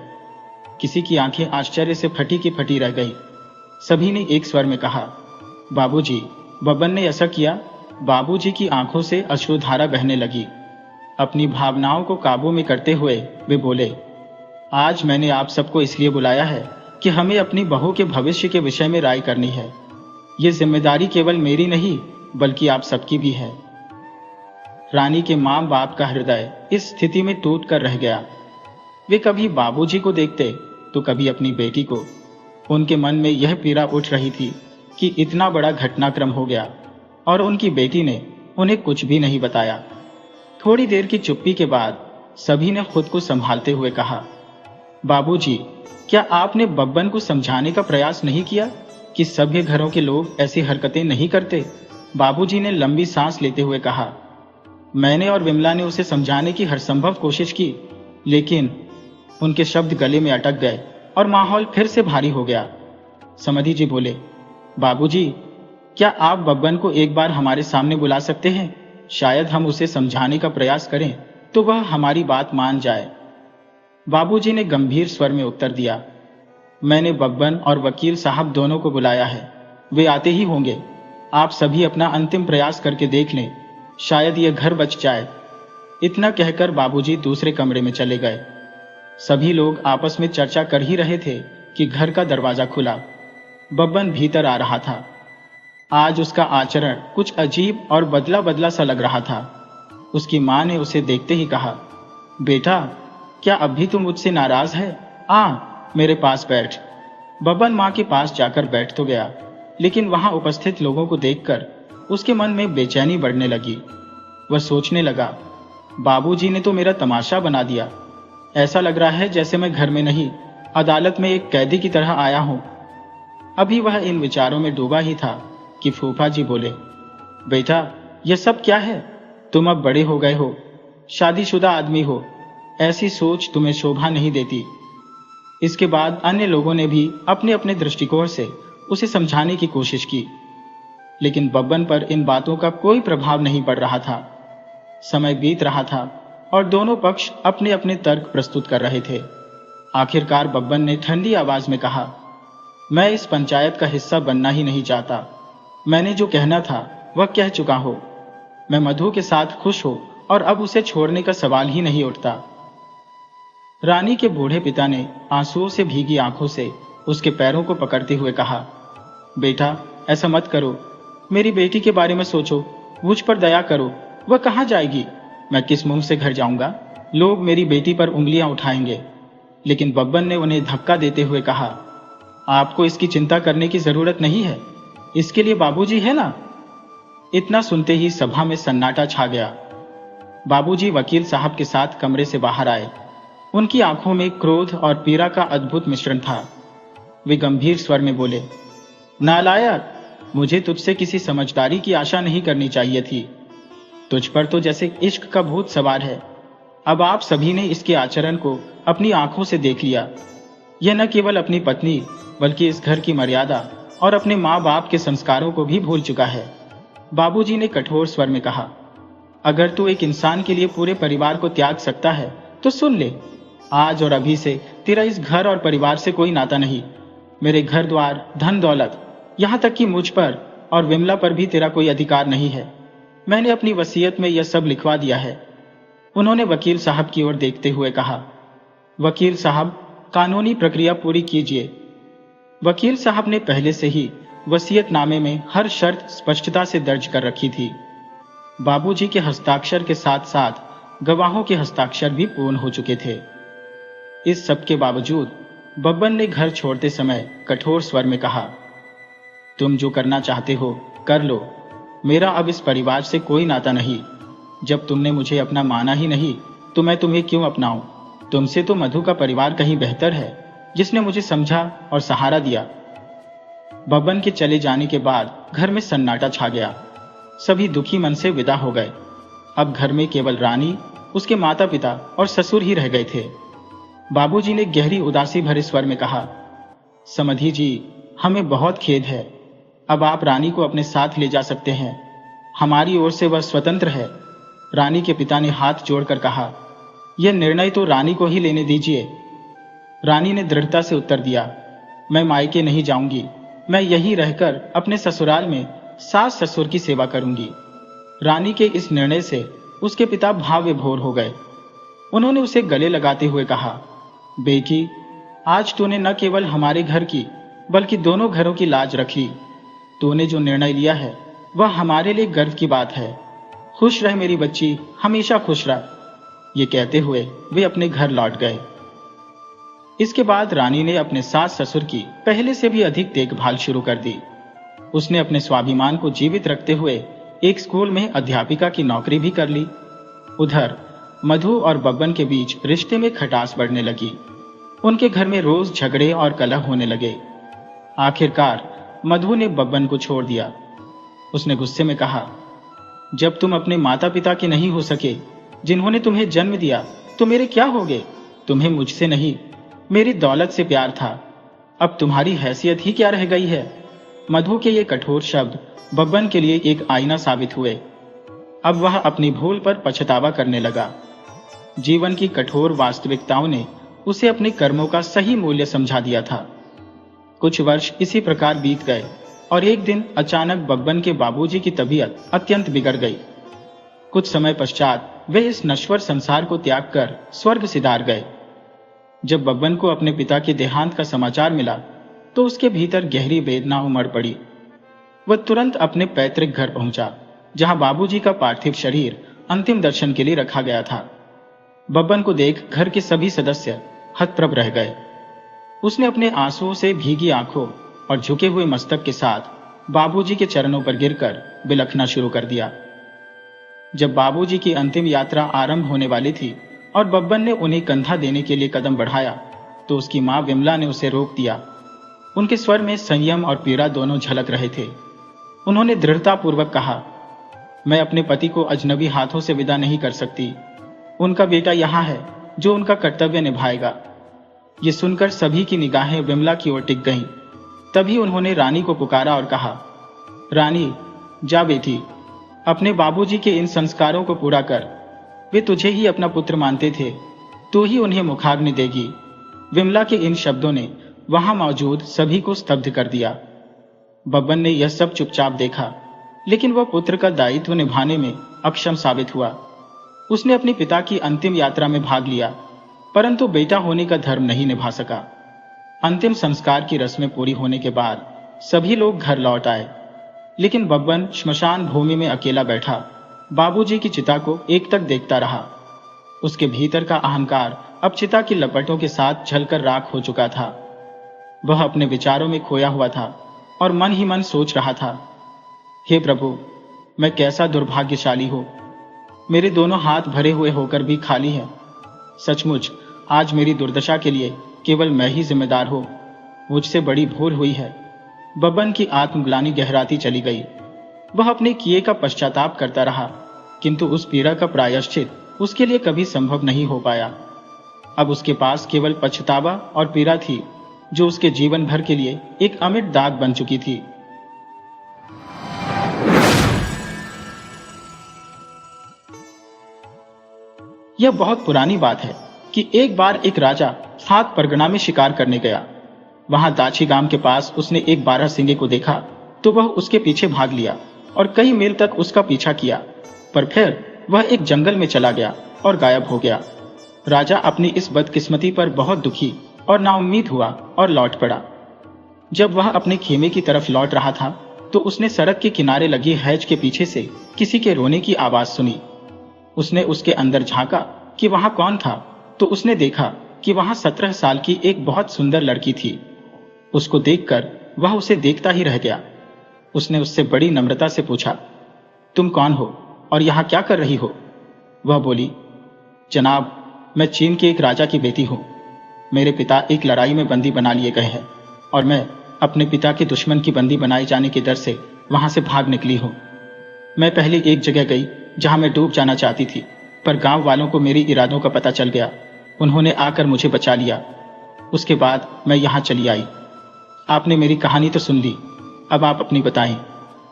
किसी की आंखें आश्चर्य से फटी की फटी रह गई। सभी ने एक स्वर में कहा, बाबूजी, बब्बन ने ऐसा किया। बाबूजी की आंखों से अश्रुधारा बहने लगी। अपनी भावनाओं को काबू में करते हुए वे बोले, आज मैंने आप सबको इसलिए बुलाया है कि हमें अपनी बहू के भविष्य के विषय में राय करनी है। ये जिम्मेदारी केवल मेरी नहीं, बल्कि आप सबकी भी है। रानी के मां बाप का हृदय इस स्थिति में टूट कर रह गया। वे कभी बाबूजी को देखते तो कभी अपनी बेटी को। उनके मन में यह पीड़ा उठ रही थी कि इतना बड़ा घटनाक्रम हो गया और उनकी बेटी ने उन्हें कुछ भी नहीं बताया। थोड़ी देर की चुप्पी के बाद सभी ने खुद को संभालते हुए कहा, बाबूजी, क्या आपने बब्बन को समझाने का प्रयास नहीं किया कि सभ्य घरों के लोग ऐसी हरकतें नहीं करते? बाबूजी ने लंबी सांस लेते हुए कहा, मैंने और विमला ने उसे समझाने की हर संभव कोशिश की, लेकिन उनके शब्द गले में अटक गए और माहौल फिर से भारी हो गया। समधी जी बोले, बाबूजी, क्या आप बब्बन को एक बार हमारे सामने बुला सकते हैं? शायद हम उसे समझाने का प्रयास करें तो वह हमारी बात मान जाए। बाबूजी ने गंभीर स्वर में उत्तर दिया, मैंने बब्बन और वकील साहब दोनों को बुलाया है। वे आते ही होंगे। आप सभी अपना अंतिम प्रयास करके देख लें, शायद यह घर बच जाए। इतना कहकर बाबूजी दूसरे कमरे में चले गए। सभी लोग आपस में चर्चा कर ही रहे थे कि घर का दरवाजा खुला। बब्बन भीतर आ रहा था। आज उसका आचरण कुछ अजीब और बदला बदला सा लग रहा था। उसकी मां ने उसे देखते ही कहा, बेटा, क्या अब भी तुम मुझसे नाराज है? आ, मेरे पास बैठ। बब्बन मां के पास जाकर बैठ तो गया, लेकिन वहां उपस्थित लोगों को देखकर उसके मन में बेचैनी बढ़ने लगी। वह सोचने लगा, बाबूजी ने तो मेरा तमाशा बना दिया। ऐसा लग रहा है जैसे मैं घर में नहीं, अदालत में एक कैदी की तरह आया हूं। अभी वह इन विचारों में डूबा ही था कि फूफा जी बोले, बेटा, यह सब क्या है? तुम अब बड़े हो गए हो, शादीशुदा आदमी हो, ऐसी सोच तुम्हें शोभा नहीं देती। इसके बाद अन्य लोगों ने भी अपने अपने दृष्टिकोण से उसे समझाने की कोशिश की, लेकिन बब्बन पर इन बातों का कोई प्रभाव नहीं पड़ रहा था। समय बीत रहा था और दोनों पक्ष अपने अपने तर्क प्रस्तुत कर रहे थे। आखिरकार बब्बन ने ठंडी आवाज में कहा, मैं इस पंचायत का हिस्सा बनना ही नहीं चाहता। मैंने जो कहना था वह कह चुका हूं। मैं मधु के साथ खुश हूं और अब उसे छोड़ने का सवाल ही नहीं उठता। रानी के बूढ़े पिता ने आंसुओं से भीगी आंखों से उसके पैरों को पकड़ते हुए कहा, बेटा, ऐसा मत करो। मेरी बेटी के बारे में सोचो, मुझ पर दया करो। वह कहाँ जाएगी? मैं किस मुंह से घर जाऊंगा? लोग मेरी बेटी पर उंगलियां उठाएंगे। लेकिन बब्बन ने उन्हें धक्का देते हुए कहा, आपको इसकी चिंता करने की जरूरत नहीं है, इसके लिए बाबूजी है ना। इतना सुनते ही सभा में सन्नाटा छा गया। बाबूजी वकील साहब के साथ कमरे से बाहर आए। उनकी आंखों में क्रोध और पीड़ा का अद्भुत मिश्रण था। वे गंभीर स्वर में बोले, नालायक, मुझे तुझसे किसी समझदारी की आशा नहीं करनी चाहिए थी। तुझ पर तो जैसे इश्क का भूत सवार है। अब आप सभी ने इसके आचरण को अपनी आंखों से देख लिया। यह न केवल अपनी पत्नी बल्कि इस घर की मर्यादा और अपने माँ बाप के संस्कारों को भी भूल चुका है। बाबूजी ने कठोर स्वर में कहा, अगर तू एक इंसान के लिए पूरे परिवार को त्याग सकता है तो सुन ले, आज और अभी से तेरा इस घर और परिवार से कोई नाता नहीं। मेरे घर द्वार, धन दौलत, यहाँ तक कि मुझ पर और विमला पर भी तेरा कोई अधिकार नहीं है। मैंने अपनी वसीयत में यह सब लिखवा दिया है। उन्होंने वकील साहब की ओर देखते हुए कहा, वकील साहब, कानूनी प्रक्रिया पूरी कीजिए। वकील साहब ने पहले से ही वसीयतनामे में हर शर्त स्पष्टता से दर्ज कर रखी थी। बाबूजी के हस्ताक्षर के साथ साथ गवाहों के हस्ताक्षर भी पूर्ण हो चुके थे। इस सब के बावजूद बब्बन ने घर छोड़ते समय कठोर स्वर में कहा, तुम जो करना चाहते हो कर लो, मेरा अब इस परिवार से कोई नाता नहीं। जब तुमने मुझे अपना माना ही नहीं तो मैं तुम्हें क्यों अपनाऊं? तुमसे तो मधु का परिवार कहीं बेहतर है, जिसने मुझे समझा और सहारा दिया। बब्बन के चले जाने के बाद घर में सन्नाटा छा गया। सभी दुखी मन से विदा हो गए। अब घर में केवल रानी, उसके माता पिता और ससुर ही रह गए थे। बाबूजी ने गहरी उदासी भरे स्वर में कहा, समधी जी, हमें बहुत खेद है। अब आप रानी को अपने साथ ले जा सकते हैं। हमारी ओर से वह स्वतंत्र है। रानी के पिता ने हाथ जोड़कर कहा, यह निर्णय तो रानी को ही लेने दीजिए। रानी ने दृढ़ता से उत्तर दिया, मैं मायके नहीं जाऊंगी। मैं यहीं रहकर अपने ससुराल में सास ससुर की सेवा करूंगी। रानी के इस निर्णय से उसके पिता भाव विभोर हो गए। उन्होंने उसे गले लगाते हुए कहा, बेटी, आज तूने न केवल हमारे घर की बल्कि दोनों घरों की लाज रख ली। तूने जो निर्णय लिया है वह हमारे लिए गर्व की बात है। खुश रह मेरी बच्ची, हमेशा खुश रह। ये कहते हुए वे अपने घर लौट गए। इसके बाद रानी ने अपने सास ससुर की पहले से भी अधिक देखभाल शुरू कर दी। उसने अपने स्वाभिमान को जीवित रखते हुए एक स्कूल में अध्यापिका की नौकरी भी कर ली। उधर मधु और बब्बन के बीच रिश्ते में खटास बढ़ने लगी। उनके घर में रोज झगड़े और कलह होने लगे। आखिरकार मधु ने बब्बन को छोड़ दिया। उसने गुस्से में कहा, जब तुम अपने माता पिता के नहीं हो सके, जिन्होंने तुम्हें जन्म दिया, तो मेरे क्या होगे? तुम्हें मुझसे नहीं, मेरी दौलत से प्यार था। अब तुम्हारी हैसियत ही क्या रह गई है? मधु के ये कठोर शब्द बब्बन के लिए एक आईना साबित हुए। अब वह अपनी भूल पर पछतावा करने लगा। जीवन की कठोर वास्तविकताओं ने उसे अपने कर्मों का सही मूल्य समझा दिया था। कुछ वर्ष इसी प्रकार बीत गए और एक दिन अचानक बब्बन के बाबूजी की तबीयत अत्यंत बिगड़ गई। कुछ समय पश्चात वे इस नश्वर संसार को त्याग कर स्वर्ग सिधार गए। जब बब्बन को अपने पिता के देहांत का समाचार मिला तो उसके भीतर गहरी वेदना उमड़ पड़ी। वह तुरंत अपने पैतृक घर पहुंचा, जहां बाबूजी का पार्थिव शरीर अंतिम दर्शन के लिए रखा गया था। बब्बन को देख घर के सभी सदस्य हतप्रभ रह गए। उसने अपने आंसुओं से भीगी आंखों और झुके हुए मस्तक के साथ बाबूजी के चरणों पर गिरकर बिलखना शुरू कर दिया। जब बाबूजी की अंतिम यात्रा आरंभ होने वाली थी और बब्बन ने उन्हें कंधा देने के लिए कदम बढ़ाया तो उसकी मां विमला ने उसे रोक दिया। उनके स्वर में संयम और पीड़ा दोनों झलक रहे थे। उन्होंने दृढ़तापूर्वक कहा, मैं अपने पति को अजनबी हाथों से विदा नहीं कर सकती। उनका बेटा यहाँ है जो उनका कर्तव्य निभाएगा। ये सुनकर सभी की निगाहें विमला की ओर टिक गईं। तभी उन्होंने रानी को पुकारा और कहा, रानी, जा बेटी, अपने बाबूजी के इन संस्कारों को पूरा कर। वे तुझे ही अपना पुत्र मानते थे, तू ही उन्हें मुखाग्नि देगी। विमला के इन शब्दों ने वहां मौजूद सभी को स्तब्ध कर दिया। बब्बन ने यह सब चुपचाप देखा, लेकिन वह पुत्र का दायित्व निभाने में अक्षम साबित हुआ। उसने अपने पिता की अंतिम यात्रा में भाग लिया, परंतु बेटा होने का धर्म नहीं निभा सका। अंतिम संस्कार की रस्में पूरी होने के बाद सभी लोग घर लौट आए, लेकिन बब्बन श्मशान भूमि में अकेला बैठा बाबूजी की चिता को एकटक देखता रहा। उसके भीतर का अहंकार अब चिता की लपटों के साथ जलकर राख हो चुका था। वह अपने विचारों में खोया हुआ था और मन ही मन सोच रहा था, हे प्रभु, मैं कैसा दुर्भाग्यशाली हूं। मेरे दोनों हाथ भरे हुए होकर भी खाली है। सचमुच आज मेरी दुर्दशा के लिए केवल मैं ही जिम्मेदार हूं। मुझसे बड़ी भूल हुई है। बब्बन की आत्मग्लानि गहराती चली गई। वह अपने किए का पश्चाताप करता रहा, किंतु उस पीड़ा का प्रायश्चित उसके लिए कभी संभव नहीं हो पाया। अब उसके पास केवल पछतावा और पीड़ा थी, जो उसके जीवन भर के लिए एक अमिट दाग बन चुकी थी। यह बहुत पुरानी बात है कि एक बार एक राजा सात परगना में शिकार करने गया। वहां दाची गांव के पास उसने एक बारहसिंगे को देखा तो वह उसके पीछे भाग लिया और कई मील तक उसका पीछा किया, पर फिर वह एक जंगल में चला गया और गायब हो गया। राजा अपनी इस बदकिस्मती पर बहुत दुखी और नाउम्मीद हुआ और लौट पड़ा। जब वह अपने खेमे की तरफ लौट रहा था तो उसने सड़क के किनारे लगी हैज के पीछे से किसी के रोने की आवाज सुनी। उसने उसके अंदर झांका कि वहां कौन था, तो उसने देखा कि वहां 17 साल की एक बहुत सुंदर लड़की थी। उसको देखकर वह उसे देखता ही रह गया। उसने उससे बड़ी नम्रता से पूछा, तुम कौन हो और यहाँ क्या कर रही हो? वह बोली, जनाब, मैं चीन के एक राजा की बेटी हूँ। मेरे पिता एक लड़ाई में बंदी बना लिए गए हैं और मैं अपने पिता के दुश्मन की बंदी बनाए जाने के डर से वहां से भाग निकली हूँ। मैं पहले एक जगह गई जहां मैं डूब जाना चाहती थी, पर गांव वालों को मेरी इरादों का पता चल गया। उन्होंने आकर मुझे बचा लिया। उसके बाद मैं यहाँ चली आई। आपने मेरी कहानी तो सुन ली, अब आप अपनी बताएं।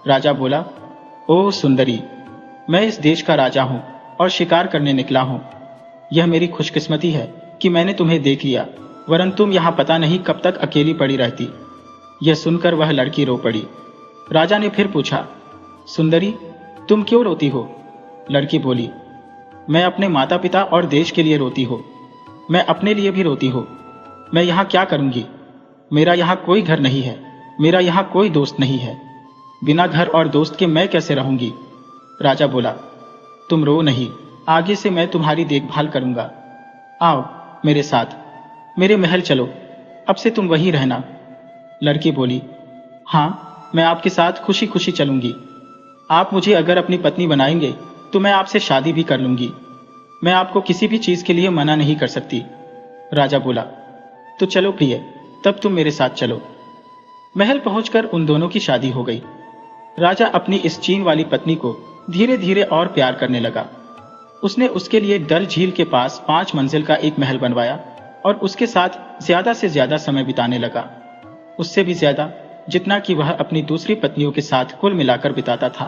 राजा बोला, ओह सुंदरी, मैं इस देश का राजा हूँ और शिकार करने निकला हूँ। यह मेरी खुशकिस्मती है कि मैंने तुम्हें देख लिया, वरन तुम यहाँ पता नहीं कब तक अकेली पड़ी रहती। यह सुनकर वह लड़की रो पड़ी। राजा ने फिर पूछा, सुंदरी, तुम क्यों रोती हो? लड़की बोली, मैं अपने माता पिता और देश के लिए रोती हूँ। मैं अपने लिए भी रोती हूँ। मैं यहाँ क्या करूंगी? मेरा यहाँ कोई घर नहीं है, मेरा यहाँ कोई दोस्त नहीं है। बिना घर और दोस्त के मैं कैसे रहूंगी? राजा बोला, तुम रो नहीं, आगे से मैं तुम्हारी देखभाल करूंगा। आओ मेरे साथ, मेरे महल चलो, अब से तुम वहीं रहना। लड़की बोली, हाँ, मैं आपके साथ खुशी खुशी चलूंगी। आप मुझे अगर अपनी पत्नी बनाएंगे तो मैं आपसे शादी भी कर लूंगी। मैं आपको किसी भी चीज के लिए मना नहीं कर सकती। राजा बोला, तो चलो प्रिय, तब तुम मेरे साथ चलो। महल पहुंचकर उन दोनों की शादी हो गई। राजा अपनी इस चीन वाली पत्नी को धीरे धीरे और प्यार करने लगा। उसने उसके लिए डल झील के पास 5 मंजिल का एक महल बनवाया और उसके साथ ज्यादा से ज्यादा समय बिताने लगा, उससे भी ज्यादा जितना कि वह अपनी दूसरी पत्नियों के साथ कुल मिलाकर बिताता था।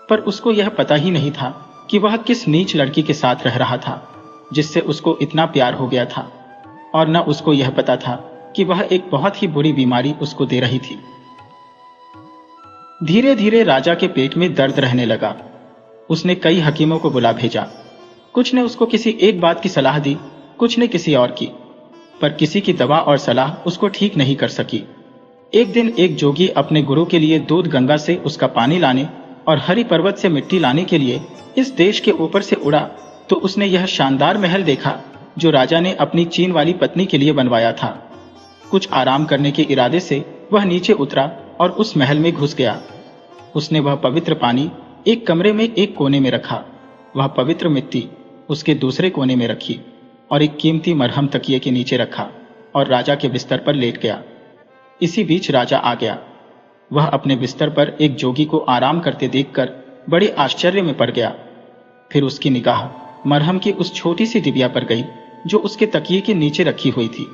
पर उसको यह पता ही नहीं था कि वह किस नीच लड़की के साथ रह रहा था जिससे उसको इतना प्यार हो गया था, और न उसको यह पता था कि वह एक बहुत ही बुरी बीमारी उसको दे रही थी। धीरे धीरे राजा के पेट में दर्द रहने लगा। उसने कई हकीमों को बुला भेजा। कुछ ने उसको किसी एक बात की सलाह दी, कुछ ने किसी और की, पर किसी की दवा और सलाह उसको ठीक नहीं कर सकी। एक दिन एक जोगी अपने गुरु के लिए दूध गंगा से उसका पानी लाने और हरि पर्वत से मिट्टी लाने के लिए इस देश के ऊपर से उड़ा, तो उसने यह शानदार महल देखा जो राजा ने अपनी चीन वाली पत्नी के लिए बनवाया था। कुछ आराम करने के इरादे से वह नीचे उतरा और उस महल में घुस गया। उसने वह पवित्र पानी एक कमरे में एक कोने में रखा, वह पवित्र मिट्टी उसके दूसरे कोने में रखी और एक कीमती मरहम तकिए के नीचे रखा और राजा के बिस्तर पर लेट गया। इसी बीच राजा आ गया। वह अपने बिस्तर पर एक जोगी को आराम करते देखकर बड़े आश्चर्य में पड़ गया। फिर उसकी निगाह मरहम की उस छोटी सी डिबिया पर गई जो उसके तकिए के नीचे रखी हुई थी।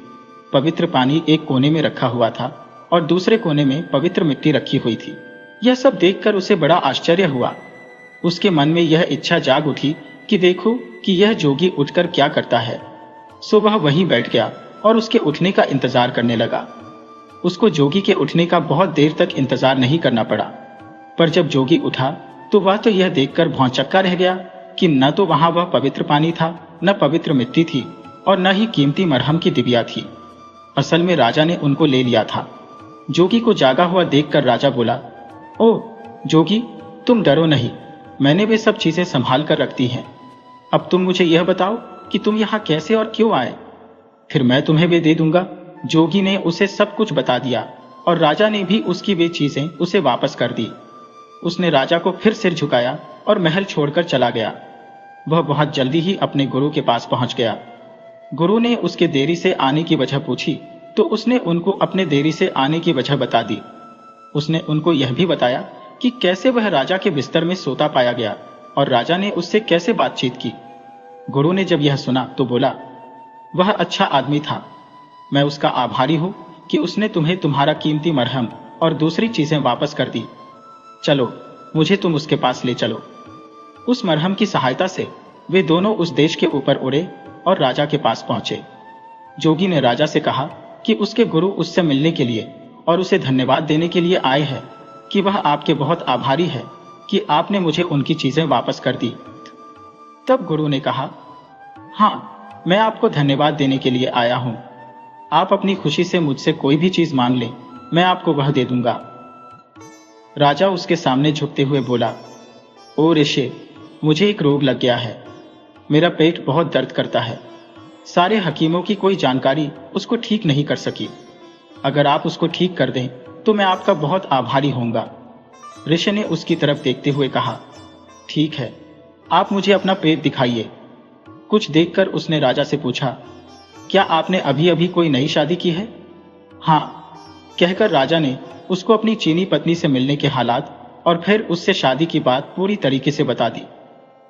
पवित्र पानी एक कोने में रखा हुआ था और दूसरे कोने में पवित्र मिट्टी रखी हुई थी। यह सब देखकर उसे बड़ा आश्चर्य हुआ। उसके मन में यह इच्छा जाग उठी कि देखो कि यह जोगी उठकर क्या करता है। सो वह वहीं बैठ गया और उसके उठने का इंतजार करने लगा। उसको जोगी के उठने का बहुत देर तक इंतजार नहीं करना पड़ा, पर जब जोगी उठा तो वह तो यह देखकर भौंचक्का रह गया कि न तो वहां वह पवित्र पानी था, न पवित्र मिट्टी थी और न ही कीमती मरहम की डिबिया थी। असल में राजा ने उनको ले लिया था। जोगी को जागा हुआ देखकर राजा बोला, ओ जोगी, तुम डरो नहीं, मैंने वे सब चीजें संभाल कर रखती हैं। अब तुम मुझे यह बताओ कि तुम यहाँ कैसे और क्यों आए, फिर मैं तुम्हें वे दे दूंगा। जोगी ने उसे सब कुछ बता दिया और राजा ने भी उसकी वे चीजें उसे वापस कर दी। उसने राजा को फिर सिर झुकाया और महल छोड़कर चला गया। वह बहुत जल्दी ही अपने गुरु के पास पहुंच गया। गुरु ने उसके देरी से आने की वजह पूछी तो उसने उनको अपने देरी से आने की वजह बता दी। उसने उनको यह भी बताया कि कैसे वह राजा के बिस्तर में सोता पाया गया और राजा ने उससे कैसे बातचीत की। गुरु ने जब यह सुना तो बोला, वह अच्छा आदमी था, मैं उसका आभारी हूं कि उसने तुम्हें तुम्हारा कीमती मरहम और दूसरी चीजें वापस कर दी। चलो, मुझे तुम उसके पास ले चलो। उस मरहम की सहायता से वे दोनों उस देश के ऊपर उड़े और राजा के पास पहुंचे। जोगी ने राजा से कहा कि उसके गुरु उससे मिलने के लिए और उसे धन्यवाद देने के लिए आए हैं, कि वह आपके बहुत आभारी है कि आपने मुझे उनकी चीजें वापस कर दी। तब गुरु ने कहा, हाँ, मैं आपको धन्यवाद देने के लिए आया हूं। आप अपनी खुशी से मुझसे कोई भी चीज मांग लें, मैं आपको वह दे दूंगा। राजा उसके सामने झुकते हुए बोला, ओ ऋषि, मुझे एक रोग लग गया है। मेरा पेट बहुत दर्द करता है। सारे हकीमों की कोई जानकारी उसको ठीक नहीं कर सकी। अगर आप उसको ठीक कर दें तो मैं आपका बहुत आभारी होऊंगा। ऋषि ने उसकी तरफ देखते हुए कहा, ठीक है, आप मुझे अपना पेट दिखाइए। कुछ देखकर उसने राजा से पूछा, क्या आपने अभी अभी कोई नई शादी की है? हाँ, कहकर राजा ने उसको अपनी चीनी पत्नी से मिलने के हालात और फिर उससे शादी की बात पूरी तरीके से बता दी।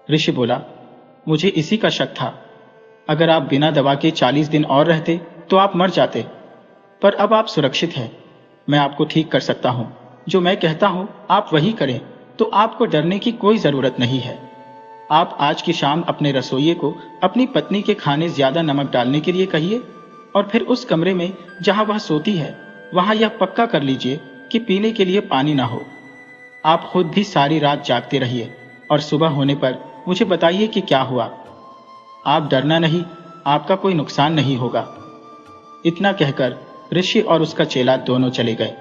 ऋषि बोला, मुझे इसी का शक था। अगर आप बिना दवा के 40 दिन और रहते तो आप मर जाते, पर अब आप सुरक्षित हैं। मैं आपको ठीक कर सकता हूं। जो मैं कहता हूं आप वही करें, तो आपको डरने की कोई जरूरत नहीं है। आप आज की शाम अपने रसोइये को अपनी पत्नी के खाने ज्यादा नमक डालने के लिए कहिए, और फिर उस कमरे में जहां वह सोती है वहां यह पक्का कर लीजिए कि पीने के लिए पानी ना हो। आप खुद भी सारी रात जागते रहिए और सुबह होने पर मुझे बताइए कि क्या हुआ। आप डरना नहीं, आपका कोई नुकसान नहीं होगा। इतना कहकर ऋषि और उसका चेला दोनों चले गए।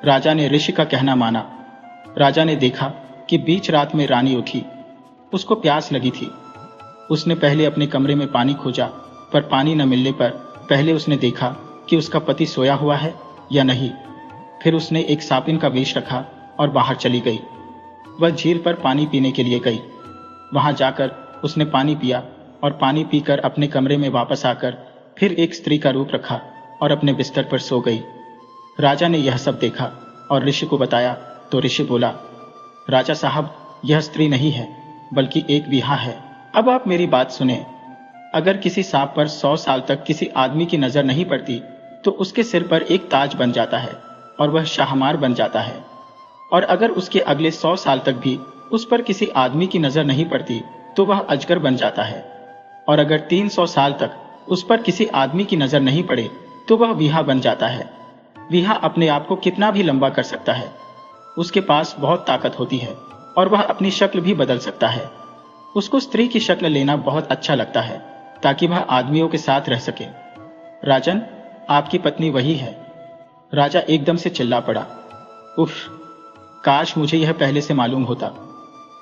राजा ने ऋषि का कहना माना। राजा ने देखा कि बीच रात में रानी उठी। उसको प्यास लगी थी। उसने पहले अपने कमरे में पानी खोजा, पर पानी न मिलने पर पहले उसने देखा कि उसका पति सोया हुआ है या नहीं। फिर उसने एक सापिन का वेश रखा और बाहर चली गई। वह झील पर पानी पीने के लिए गई। वहां जाकर उसने पानी पिया और पानी पीकर अपने कमरे में वापस आकर फिर एक स्त्री का रूप रखा और अपने बिस्तर पर सो गई। राजा ने यह सब देखा और ऋषि को बताया तो ऋषि बोला, राजा साहब, यह स्त्री नहीं है बल्कि एक बिहा है। अब आप मेरी बात सुने। अगर किसी सांप पर 100 साल तक किसी आदमी की नजर नहीं पड़ती तो उसके सिर पर एक ताज बन जाता है और वह शाहमार बन जाता है। और अगर उसके अगले 100 साल तक भी उस पर किसी आदमी की नजर नहीं पड़ती तो वह अजगर बन जाता है। और अगर 300 साल तक उस पर किसी आदमी की नजर नहीं पड़े तो वह बिहा बन जाता है। बिहा अपने आप को कितना भी लंबा कर सकता है। उसके पास बहुत ताकत होती है और वह अपनी शक्ल भी बदल सकता है। उसको स्त्री की शक्ल लेना बहुत अच्छा लगता है ताकि वह आदमियों के साथ रह सके। राजन, आपकी पत्नी वही है। राजा एकदम से चिल्ला पड़ा, उफ, काश मुझे यह पहले से मालूम होता।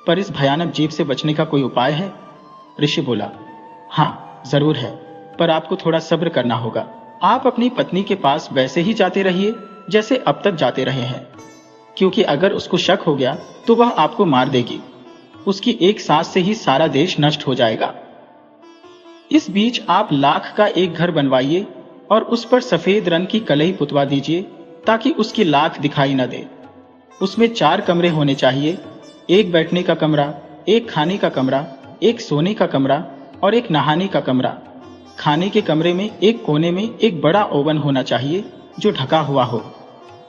पर इस भयानक जीव से बचने का कोई उपाय है? ऋषि बोला, हाँ जरूर है, पर आपको थोड़ा सब्र करना होगा। आप अपनी पत्नी के पास वैसे ही जाते रहिए जैसे अब तक जाते रहे हैं, क्योंकि अगर उसको शक हो गया तो वह आपको मार देगी। उसकी एक सांस से ही सारा देश नष्ट हो जाएगा। इस बीच आप लाख का एक घर बनवाइए और उस पर सफेद रंग की कलई पुतवा दीजिए ताकि उसकी लाख दिखाई न दे। उसमें 4 कमरे होने चाहिए, एक बैठने का कमरा, एक खाने का कमरा, एक सोने का कमरा और एक नहाने का कमरा। खाने के कमरे में एक कोने में एक बड़ा ओवन होना चाहिए जो ढका हुआ हो।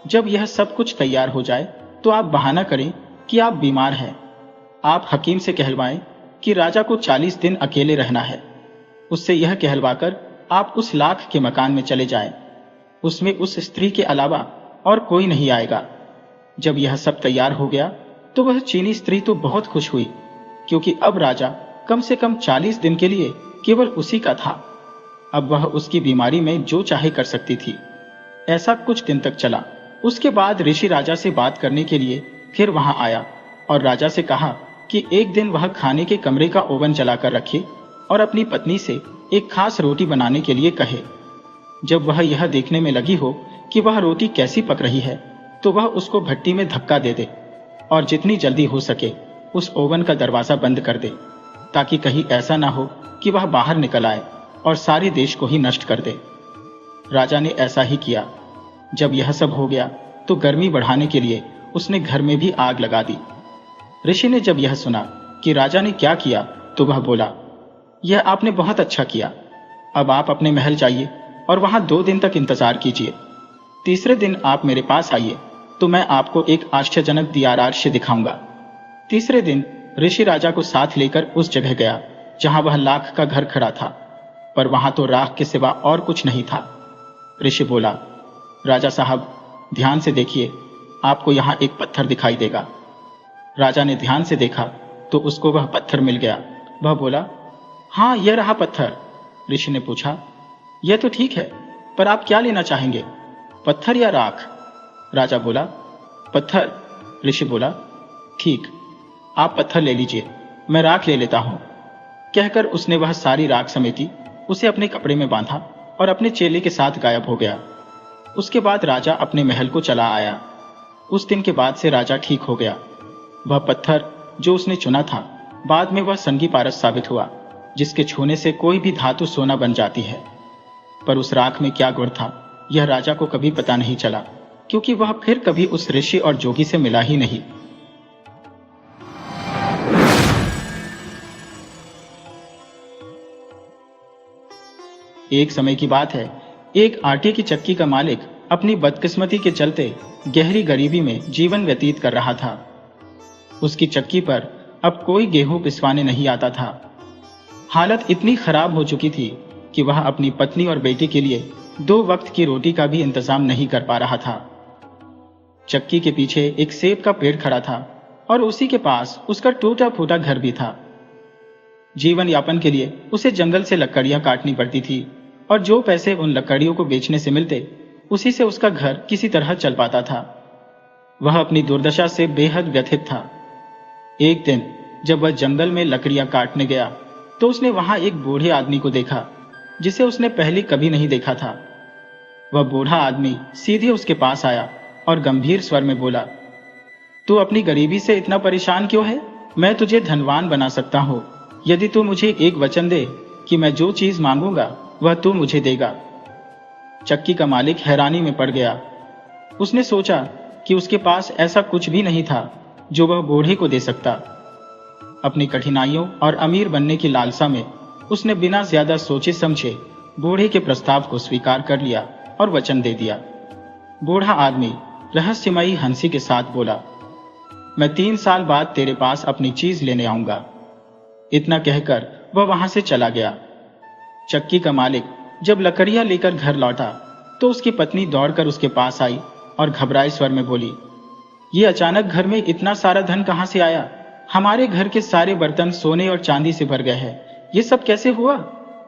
जब यह सब कुछ तैयार हो जाए तो आप बहाना करें कि आप बीमार हैं। आप हकीम से कहलवाएं कि राजा को 40 दिन अकेले रहना है। उससे यह कहलवाकर आप उस लाख के मकान में चले जाएं। उसमें उस स्त्री के अलावा और कोई नहीं आएगा। जब यह सब तैयार हो गया तो वह चीनी स्त्री तो बहुत खुश हुई, क्योंकि अब राजा कम से कम 40 दिन के लिए केवल उसी का था। अब वह उसकी बीमारी में जो चाहे कर सकती थी। ऐसा कुछ दिन तक चला। उसके बाद ऋषि राजा से बात करने के लिए फिर वहां आया और राजा से कहा कि एक दिन वह खाने के कमरे का ओवन जलाकर रखे और अपनी पत्नी से एक खास रोटी बनाने के लिए कहे। जब वह यह देखने में लगी हो कि वह रोटी कैसी पक रही है तो वह उसको भट्टी में धक्का दे दे और जितनी जल्दी हो सके उस ओवन का दरवाजा बंद कर दे, ताकि कहीं ऐसा ना हो कि वह बाहर निकल आए और सारे देश को ही नष्ट कर दे। राजा ने ऐसा ही किया। जब यह सब हो गया तो गर्मी बढ़ाने के लिए उसने घर में भी आग लगा दी। ऋषि ने जब यह सुना कि राजा ने क्या किया तो वह बोला, यह आपने बहुत अच्छा किया। अब आप अपने महल जाइए और वहां 2 दिन तक इंतजार कीजिए। तीसरे दिन आप मेरे पास आइए तो मैं आपको एक आश्चर्यजनक दियाराश्य दिखाऊंगा। तीसरे दिन ऋषि राजा को साथ लेकर उस जगह गया जहां वह लाख का घर खड़ा था, पर वहां तो राख के सिवा और कुछ नहीं था। ऋषि बोला, राजा साहब, ध्यान से देखिए, आपको यहां एक पत्थर दिखाई देगा। राजा ने ध्यान से देखा तो उसको वह पत्थर मिल गया। वह बोला, हाँ यह रहा पत्थर। ऋषि ने पूछा, यह तो ठीक है, पर आप क्या लेना चाहेंगे, पत्थर या राख? राजा बोला, पत्थर। ऋषि बोला, ठीक, आप पत्थर ले लीजिए, मैं राख ले लेता हूं। कहकर उसने वह सारी राख समेटी, उसे अपने कपड़े में बांधा और अपने चेले के साथ गायब हो गया। उसके बाद राजा अपने महल को चला आया। उस दिन के बाद से राजा ठीक हो गया। वह पत्थर जो उसने चुना था बाद में वह संगी पारस साबित हुआ, जिसके छूने से कोई भी धातु सोना बन जाती है। पर उस राख में क्या गुण था, यह राजा को कभी पता नहीं चला, क्योंकि वह फिर कभी उस ऋषि और जोगी से मिला ही नहीं। एक समय की बात है, एक आटे की चक्की का मालिक अपनी बदकिस्मती के चलते गहरी गरीबी में जीवन व्यतीत कर रहा था। उसकी चक्की पर अब कोई गेहूं पिसवाने नहीं आता था। हालत इतनी खराब हो चुकी थी कि वह अपनी पत्नी और बेटी के लिए 2 वक्त की रोटी का भी इंतजाम नहीं कर पा रहा था। चक्की के पीछे एक सेब का पेड़ खड़ा था और उसी के पास उसका टूटा फूटा घर भी था। जीवन यापन के लिए उसे जंगल से लकड़ियां काटनी पड़ती थी और जो पैसे उन लकड़ियों को बेचने से मिलते, उसी से उसका घर किसी तरह चल पाता था। वह अपनी दुर्दशा से बेहद व्यथित था। एक दिन जब वह जंगल में लकड़ियां काटने गया तो उसने वहां एक बूढ़े आदमी को देखा, जिसे उसने पहले कभी नहीं देखा था। वह बूढ़ा आदमी सीधे उसके पास आया और गंभीर स्वर में बोला, तू अपनी गरीबी से इतना परेशान क्यों है? मैं तुझे धनवान बना सकता हूं, यदि तू मुझे एक वचन दे कि मैं जो चीज मांगूंगा वह तू मुझे देगा। चक्की का मालिक हैरानी में पड़ गया। उसने सोचा कि उसके पास ऐसा कुछ भी नहीं था जो वह बूढ़े को दे सकता। अपनी कठिनाइयों और अमीर बनने की लालसा में उसने बिना ज्यादा सोचे समझे बूढ़े के प्रस्ताव को स्वीकार कर लिया और वचन दे दिया। बूढ़ा आदमी रहस्यमयी हंसी के साथ बोला, मैं 3 साल बाद तेरे पास अपनी चीज लेने आऊंगा। इतना कहकर वह वहां से चला गया। चक्की का मालिक जब लकड़ियां लेकर घर लौटा तो उसकी पत्नी दौड़कर उसके पास आई और घबराए स्वर में बोली, ये अचानक घर में इतना सारा धन कहां से आया? हमारे घर के सारे बर्तन सोने और चांदी से भर गए हैं। ये सब कैसे हुआ?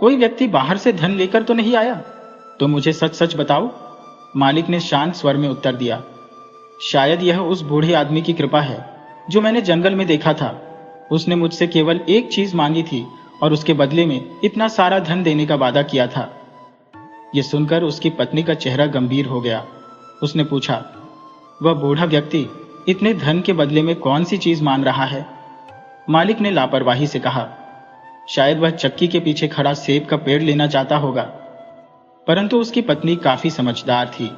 कोई व्यक्ति बाहर से धन लेकर तो नहीं आया? तो मुझे सच सच बताओ। मालिक ने शांत स्वर में उत्तर दिया, शायद यह उस बूढ़े आदमी की कृपा है जो मैंने जंगल में देखा था। उसने मुझसे केवल एक चीज मांगी थी और उसके बदले में इतना सारा धन देने का वादा किया था। यह सुनकर उसकी पत्नी का चेहरा गंभीर हो गया। उसने पूछा, वह बूढ़ा व्यक्ति इतने धन के बदले में कौन सी चीज मांग रहा है? मालिक ने लापरवाही से कहा, शायद वह चक्की के पीछे खड़ा सेब का पेड़ लेना चाहता होगा। परंतु उसकी पत्नी काफी समझदार थी।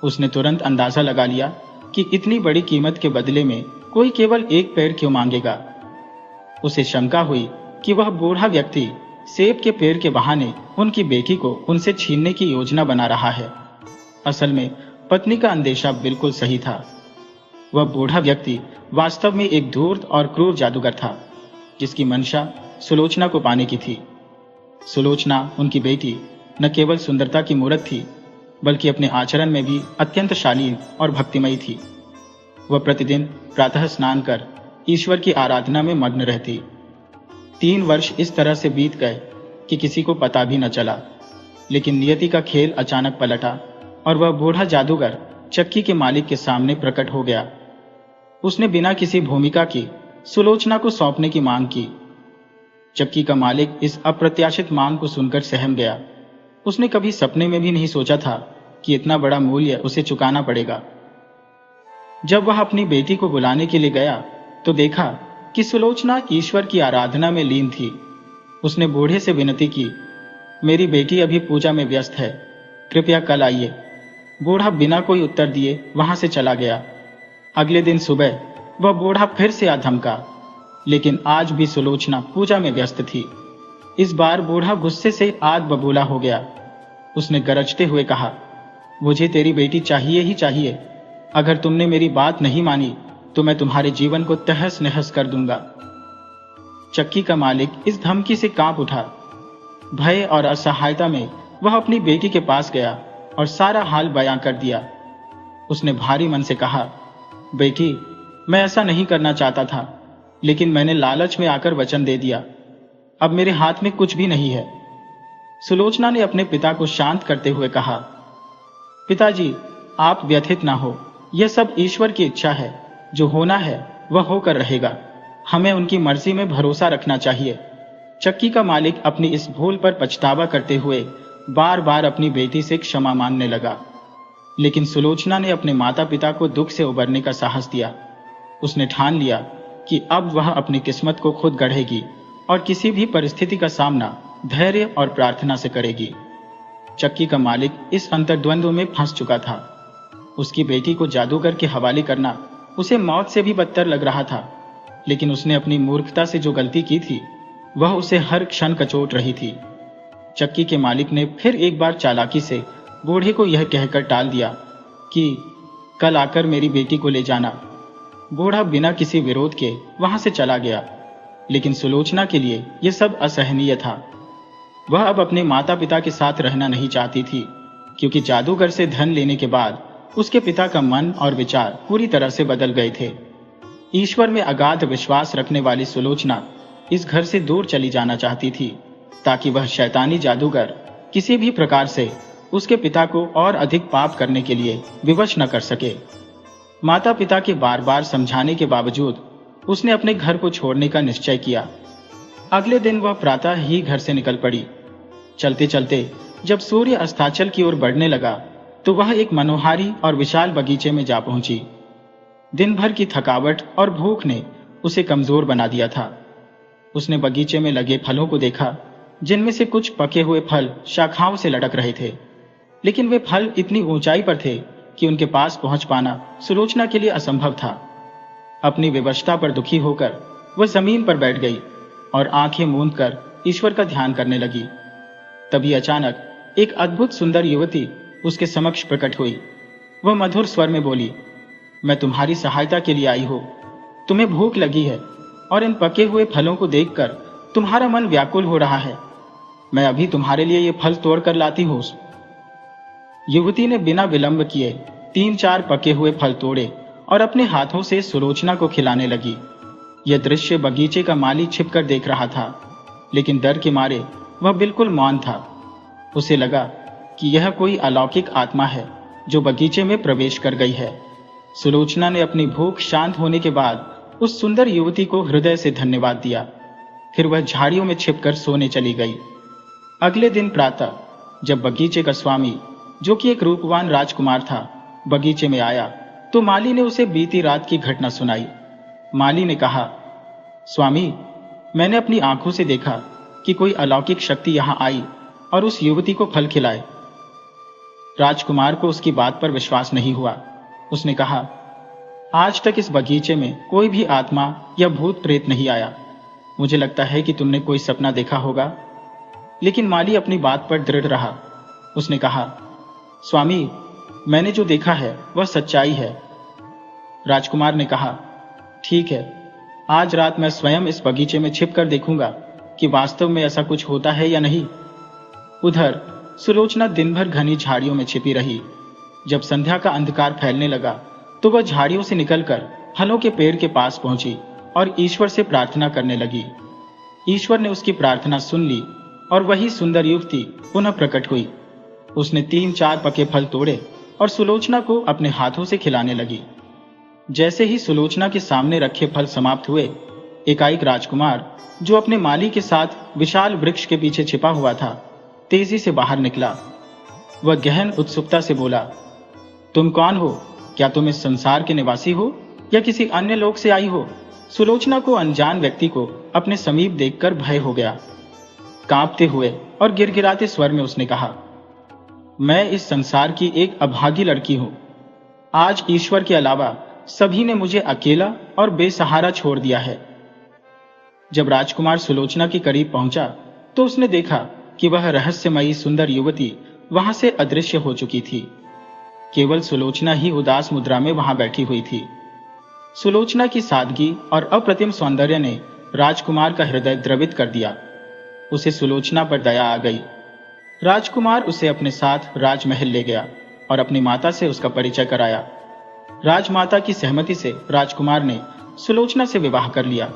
उसने तुरंत अंदाजा लगा लिया कि इतनी बड़ी कीमत के बदले में कोई केवल एक पेड़ क्यों मांगेगा। उसे शंका हुई कि वह बूढ़ा व्यक्ति सेब के पेड़ के बहाने उनकी बेटी को उनसे छीनने की योजना बना रहा है। असल में पत्नी का अंदेशा बिल्कुल सही था। वह बूढ़ा व्यक्ति वास्तव में एक धूर्त और क्रूर जादूगर था, जिसकी मंशा सुलोचना को पाने की थी। सुलोचना उनकी बेटी न केवल सुंदरता की मूरत थी, बल्कि अपने आचरण में भी अत्यंत शालीन और भक्तिमयी थी। वह प्रतिदिन प्रातः स्नान कर ईश्वर की आराधना में मग्न रहती। 3 वर्ष इस तरह से बीत गए कि किसी को पता भी न चला। लेकिन नियति का खेल अचानक पलटा और वह बूढ़ा जादूगर चक्की के मालिक के सामने प्रकट हो गया। उसने बिना किसी भूमिका की सुलोचना को सौंपने की मांग की। चक्की का मालिक इस अप्रत्याशित मांग को सुनकर सहम गया। उसने कभी सपने में भी नहीं सोचा था कि इतना बड़ा मूल्य उसे चुकाना पड़ेगा। जब वह अपनी बेटी को बुलाने के लिए गया तो देखा कि सुलोचना ईश्वर की आराधना में लीन थी। उसने बूढ़े से विनती की, मेरी बेटी अभी पूजा में व्यस्त है, कृपया कल आइए। बूढ़ा बिना कोई उत्तर दिए वहां से चला गया। अगले दिन सुबह वह बूढ़ा फिर से आ धमका, लेकिन आज भी सुलोचना पूजा में व्यस्त थी। इस बार बूढ़ा गुस्से से आग बबूला हो गया। उसने गरजते हुए कहा, मुझे तेरी बेटी चाहिए ही चाहिए। अगर तुमने मेरी बात नहीं मानी तो मैं तुम्हारे जीवन को तहस नहस कर दूंगा। चक्की का मालिक इस धमकी से कांप उठा। भय और असहायता में वह अपनी बेटी के पास गया और सारा हाल बयां कर दिया। उसने भारी मन से कहा, बेटी, मैं ऐसा नहीं करना चाहता था, लेकिन मैंने लालच में आकर वचन दे दिया। अब मेरे हाथ में कुछ भी नहीं है। सुलोचना ने अपने पिता को शांत करते हुए कहा, पिताजी, आप व्यथित ना हो। यह सब ईश्वर की इच्छा है। जो होना है वह होकर रहेगा। हमें उनकी मर्जी में भरोसा रखना चाहिए। चक्की का मालिक अपनी इस भूल पर पछतावा करते हुए बार बार अपनी बेटी से क्षमा मांगने लगा। लेकिन सुलोचना ने अपने माता पिता को दुख से उबरने का साहस दिया। उसने ठान लिया कि अब वह अपनी किस्मत को खुद गढ़ेगी और किसी भी परिस्थिति का सामना धैर्य और प्रार्थना से करेगी। चक्की का मालिक इस अंतर्द्वंद में फंस चुका था। उसकी बेटी को जादूगर के हवाले करना उसे मौत से भी बदतर लग रहा था, लेकिन उसने अपनी मूर्खता से जो गलती की थी वह उसे हर क्षण कचोट रही थी। चक्की के मालिक ने फिर एक बार चालाकी से बूढ़े को यह कहकर टाल दिया कि कल आकर मेरी बेटी को ले जाना। बूढ़ा बिना किसी विरोध के वहां से चला गया, लेकिन सुलोचना के लिए यह सब असहनीय था। वह अब अपने माता पिता के साथ रहना नहीं चाहती थी, क्योंकि जादूगर से धन लेने के बाद उसके पिता का मन और विचार पूरी तरह से बदल गए थे। ईश्वर में अगाध विश्वास रखने वाली सुलोचना इस घर से दूर चली जाना चाहती थी, ताकि वह शैतानी जादूगर किसी भी प्रकार से उसके पिता को और अधिक पाप करने के लिए विवश न कर सके। माता पिता के बार बार समझाने के बावजूद उसने अपने घर को छोड़ने का निश्चय किया। अगले दिन वह प्रातः ही घर से निकल पड़ी। चलते चलते जब सूर्य अस्ताचल की ओर बढ़ने लगा तो वह एक मनोहारी और विशाल बगीचे में जा पहुंची। दिन भर की थकावट और भूख ने उसे कमजोर बना दिया था। उसने बगीचे में लगे फलों को देखा, जिनमें से कुछ पके हुए फल शाखाओं से लटक रहे थे, लेकिन वे फल इतनी ऊंचाई पर थे कि उनके पास पहुंच पाना सुलोचना के लिए असंभव था। अपनी विवशता पर दुखी होकर वह जमीन पर बैठ गई और आंखें मूंदकर ईश्वर का ध्यान करने लगी। तभी अचानक एक अद्भुत सुंदर युवती उसके समक्ष प्रकट हुई। वह मधुर स्वर में बोली, मैं तुम्हारी सहायता के लिए आई हूं। तुम्हें भूख लगी है और इन पके हुए फलों को देखकर तुम्हारा मन व्याकुल हो रहा है। मैं अभी तुम्हारे लिए ये फल तोड़ कर लाती हूं। युवती ने बिना विलंब किए 3-4 पके हुए फल तोड़े और अपने हाथों से सुलोचना को खिलाने लगी। यह दृश्य बगीचे का माली छिपकर देख रहा था, लेकिन डर के मारे वह बिल्कुल मौन था। उसे लगा कि यह कोई अलौकिक आत्मा है जो बगीचे में प्रवेश कर गई है। सुलोचना ने अपनी भूख शांत होने के बाद उस सुंदर युवती को हृदय से धन्यवाद दिया। फिर वह झाड़ियों में छिपकर सोने चली गई। अगले दिन प्रातः जब बगीचे का स्वामी, जो कि एक रूपवान राजकुमार था, बगीचे में आया तो माली ने उसे बीती रात की घटना सुनाई। माली ने कहा, स्वामी, मैंने अपनी आंखों से देखा कि कोई अलौकिक शक्ति यहां आई और उस युवती को फल खिलाए। राजकुमार को उसकी बात पर विश्वास नहीं हुआ। उसने कहा, आज तक इस बगीचे में कोई भी आत्मा या भूत प्रेत नहीं आया। मुझे लगता है कि तुमने कोई सपना देखा होगा। लेकिन माली अपनी बात पर दृढ़ रहा। उसने कहा, स्वामी, मैंने जो देखा है वह सच्चाई है। राजकुमार ने कहा, ठीक है, आज रात मैं स्वयं इस बगीचे में छिपकर देखूंगा कि वास्तव में ऐसा कुछ होता है या नहीं। उधर सुलोचना दिन भर घनी झाड़ियों में छिपी रही। जब संध्या का अंधकार फैलने लगा तो वह झाड़ियों से निकलकर फलों के पेड़ के पास पहुंची और ईश्वर से प्रार्थना करने लगी। ईश्वर ने उसकी प्रार्थना सुन ली और वही सुंदर युवती पुनः प्रकट हुई। उसने 3-4 पके फल तोड़े और सुलोचना को अपने हाथों से खिलाने लगी। जैसे ही सुलोचना के सामने रखे फल समाप्त हुए, एकाएक राजकुमार, जो अपने माली के साथ विशाल वृक्ष के पीछे छिपा हुआ था, तेजी से बाहर निकला। वह गहन उत्सुकता से बोला, तुम कौन हो? क्या तुम इस संसार के निवासी हो या किसी अन्य लोक से आई हो? सुलोचना को अनजान व्यक्ति को अपने समीप देखकर भय हो गया। कांपते हुए और गिड़गिड़ाते स्वर में उसने कहा, मैं इस संसार की एक अभागी लड़की हूं। आज ईश्वर के अलावा सभी ने मुझे अकेला और बेसहारा छोड़ दिया है। जब राजकुमार सुलोचना के करीब पहुंचा तो उसने देखा कि वह रहस्यमयी सुंदर युवती वहां से अदृश्य हो चुकी थी। केवल सुलोचना ही उदास मुद्रा में वहां बैठी हुई थी। सुलोचना की सादगी और अप्रतिम सौंदर्य ने राजकुमार का हृदय द्रवित कर दिया। उसे सुलोचना पर दया आ गई। राजकुमार उसे अपने साथ राजमहल ले गया और अपनी माता से उसका परिचय कराया। राजमाता की सहमति से राजकुमार ने सुलोचना से विवाह कर लिया।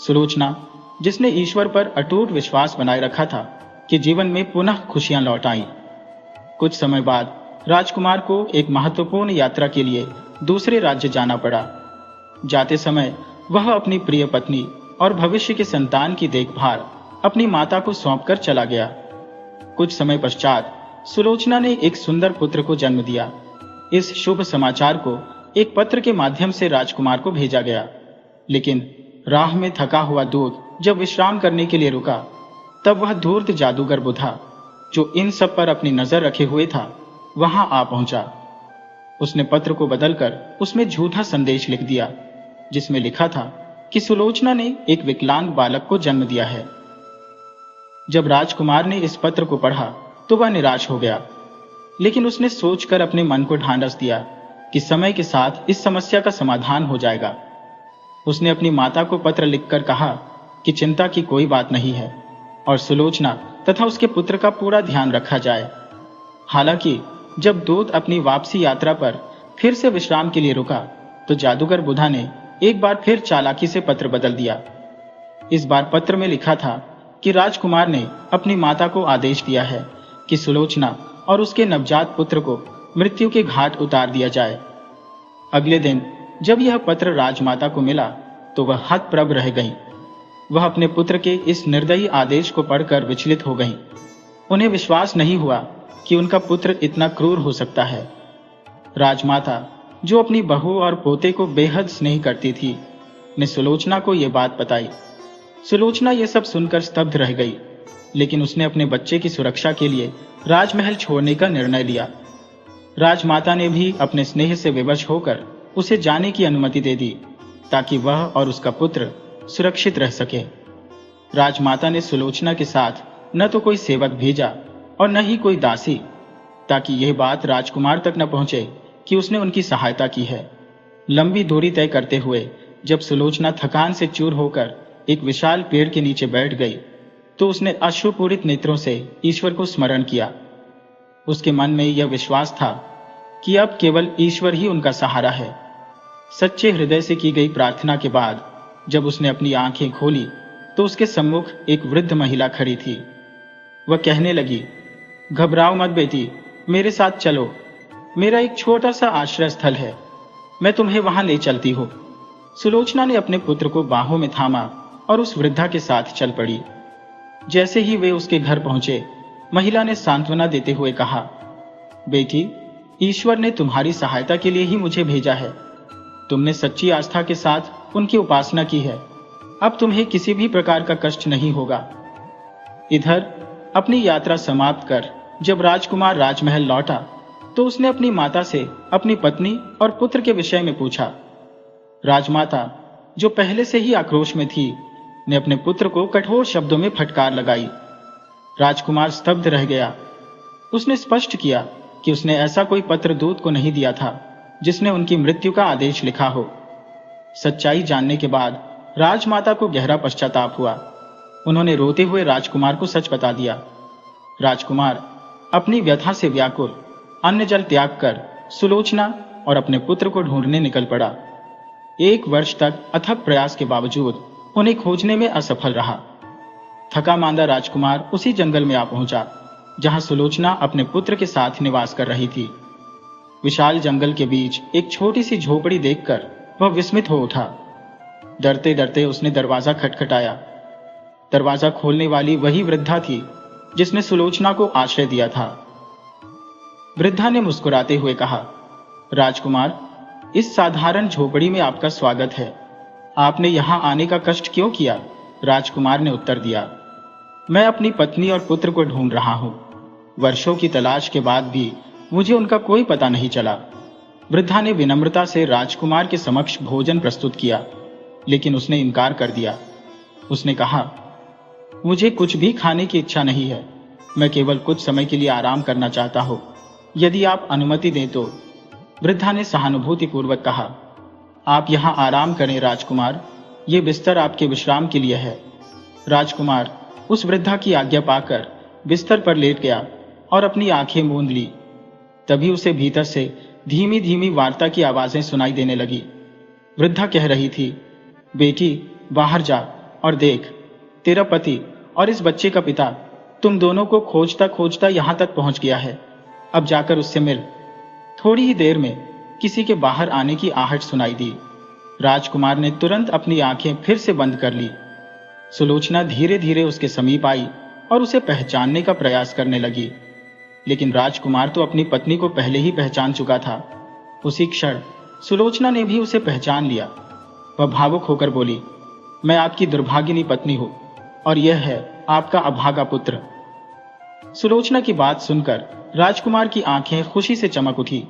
सुलोचना, जिसने ईश्वर पर अटूट विश्वास बनाए रखा था, कि जीवन में पुनः खुशियां लौट आईं। कुछ समय बाद राजकुमार को एक महत्वपूर्ण यात्रा के लिए दूसरे राज्य जाना पड़ा। जाते समय वह अपनी प्रिय पत्नी और भविष्य के संतान की देखभाल अपनी माता को सौंपकर चला गया। कुछ समय पश्चात सुलोचना ने एक सुंदर पुत्र को जन्म दिया। इस शुभ समाचार को एक पत्र के माध्यम से राजकुमार को भेजा गया। लेकिन राह में थका हुआ दूत जब विश्राम करने के लिए रुका, तब वह धूर्त जादूगर बुधा, जो इन सब पर अपनी नजर रखे हुए था, वहां आ पहुंचा। उसने पत्र को बदलकर उसमें झूठा संदेश लिख दिया, जिसमें लिखा था कि सुलोचना ने एक विकलांग बालक को जन्म दिया है। जब राजकुमार ने इस पत्र को पढ़ा तो वह निराश हो गया, लेकिन उसने सोचकर अपने मन को ढांढस दिया कि समय के साथ इस समस्या का समाधान हो जाएगा। उसने अपनी माता को पत्र लिखकर कहा कि चिंता की कोई बात नहीं है और सुलोचना तथा उसके पुत्र का पूरा ध्यान रखा जाए। हालांकि जब दूत अपनी वापसी यात्रा पर फिर से विश्राम के लिए रुका, तो जादूगर बुधा ने एक बार फिर चालाकी से पत्र बदल दिया। इस बार पत्र में लिखा था कि राजकुमार ने अपनी माता को आदेश दिया है कि सुलोचना और उसके नवजात पुत्र को मृत्यु के घाट उतार दिया जाए। अगले दिन जब यह पत्र राजमाता को मिला तो वह हतप्रभ रह गईं। वह अपने पुत्र के इस निर्दयी आदेश को पढ़कर विचलित हो गईं। उन्हें विश्वास नहीं हुआ कि उनका पुत्र इतना क्रूर हो सकता है। राजमाता, जो अपनी बहू और पोते को बेहद स्नेह करती थी, ने सुलोचना को यह बात बताई। सुलोचना यह सब सुनकर स्तब्ध रह गई, लेकिन उसने अपने बच्चे की सुरक्षा के लिए राजमहल छोड़ने का निर्णय लिया। राजमाता ने भी अपने स्नेह से विवश होकर उसे जाने की अनुमति दे दी, ताकि वह और उसका पुत्र सुरक्षित रह सके। राजमाता ने सुलोचना के साथ न तो कोई सेवक भेजा और न ही कोई दासी, ताकि यह बात राजकुमार तक न पहुंचे कि उसने उनकी सहायता की है। लंबी दूरी तय करते हुए जब सुलोचना थकान से चूर होकर एक विशाल पेड़ के नीचे बैठ गई, तो उसने अश्रुपूरित नेत्रों से ईश्वर को स्मरण किया। उसके मन में यह विश्वास था कि अब केवल ईश्वर ही उनका सहारा है। सच्चे हृदय से की गई प्रार्थना के बाद जब उसने अपनी आंखें खोली तो उसके सम्मुख एक वृद्ध महिला खड़ी थी। वह कहने लगी, घबराओ मत बेटी, मेरे साथ चलो। मेरा एक छोटा सा आश्रय स्थल है, मैं तुम्हें वहां ले चलती हूँ। सुलोचना ने अपने पुत्र को बाहों में थामा और उस वृद्धा के साथ चल पड़ी। जैसे ही वे उसके घर पहुंचे, महिला ने सांत्वना देते हुए कहा, बेटी, ईश्वर ने तुम्हारी सहायता के लिए ही मुझे भेजा है। तुमने सच्ची आस्था के साथ उनकी उपासना की है, अब तुम्हें किसी भी प्रकार का कष्ट नहीं होगा। इधर अपनी यात्रा समाप्त कर जब राजकुमार राजमहल लौटा तो उसने अपनी माता से अपनी पत्नी और पुत्र के विषय में पूछा। राजमाता, जो पहले से ही आक्रोश में थी, ने अपने पुत्र को कठोर शब्दों में फटकार लगाई। राजकुमार स्तब्ध रह गया। उसने स्पष्ट किया कि उसने ऐसा कोई पत्र दूत को नहीं दिया था जिसने उनकी मृत्यु का आदेश लिखा हो। सच्चाई जानने के बाद राजमाता को गहरा पश्चाताप हुआ। उन्होंने रोते हुए राजकुमार को सच बता दिया। राजकुमार अपनी व्यथा से व्याकुल अन्न जल त्याग कर सुलोचना और अपने पुत्र को ढूंढने निकल पड़ा। 1 वर्ष तक अथक प्रयास के बावजूद उन्हें खोजने में असफल रहा। थका मांदा राजकुमार उसी जंगल में आ पहुंचा जहां सुलोचना अपने पुत्र के साथ निवास कर रही थी। विशाल जंगल के बीच एक छोटी सी झोपड़ी देखकर वह विस्मित हो उठा। डरते डरते उसने दरवाजा खटखटाया। दरवाजा खोलने वाली वही वृद्धा थी जिसने सुलोचना को आश्रय दिया था। वृद्धा ने मुस्कुराते हुए कहा, राजकुमार, इस साधारण झोपड़ी में आपका स्वागत है। आपने यहां आने का कष्ट क्यों किया? राजकुमार ने उत्तर दिया, मैं अपनी पत्नी और पुत्र को ढूंढ रहा हूं। वर्षों की तलाश के बाद भी मुझे उनका कोई पता नहीं चला। वृद्धा ने विनम्रता से राजकुमार के समक्ष भोजन प्रस्तुत किया, लेकिन उसने इनकार कर दिया। उसने कहा, मुझे कुछ भी खाने की इच्छा नहीं है, मैं केवल कुछ समय के लिए आराम करना चाहता हूं, यदि आप अनुमति दें तो। वृद्धा ने सहानुभूतिपूर्वक कहा, आप यहां आराम करें राजकुमार, ये बिस्तर आपके विश्राम के लिए है। राजकुमार उस वृद्धा की आज्ञा पाकर बिस्तर पर लेट गया और अपनी आंखें मूंद ली। तभी उसे भीतर से धीमी धीमी वार्ता की आवाजें सुनाई देने लगी। वृद्धा कह रही थी, बेटी, बाहर जा और देख, तेरा पति और इस बच्चे का पिता तुम दोनों को खोजता खोजता यहां तक पहुंच गया है। अब जाकर उससे मिल। थोड़ी ही देर में किसी के बाहर आने की आहट सुनाई दी। राजकुमार ने तुरंत अपनी आंखें फिर से बंद कर ली। सुलोचना धीरे धीरे उसके समीप आई और उसे पहचानने का प्रयास करने लगी, लेकिन राजकुमार तो अपनी पत्नी को पहले ही पहचान चुका था। उसी क्षण सुलोचना ने भी उसे पहचान लिया। वह भावुक होकर बोली, मैं आपकी दुर्भागिनी पत्नी हूं और यह है आपका अभागा पुत्र। सुलोचना की बात सुनकर राजकुमार की आंखें खुशी से चमक उठी।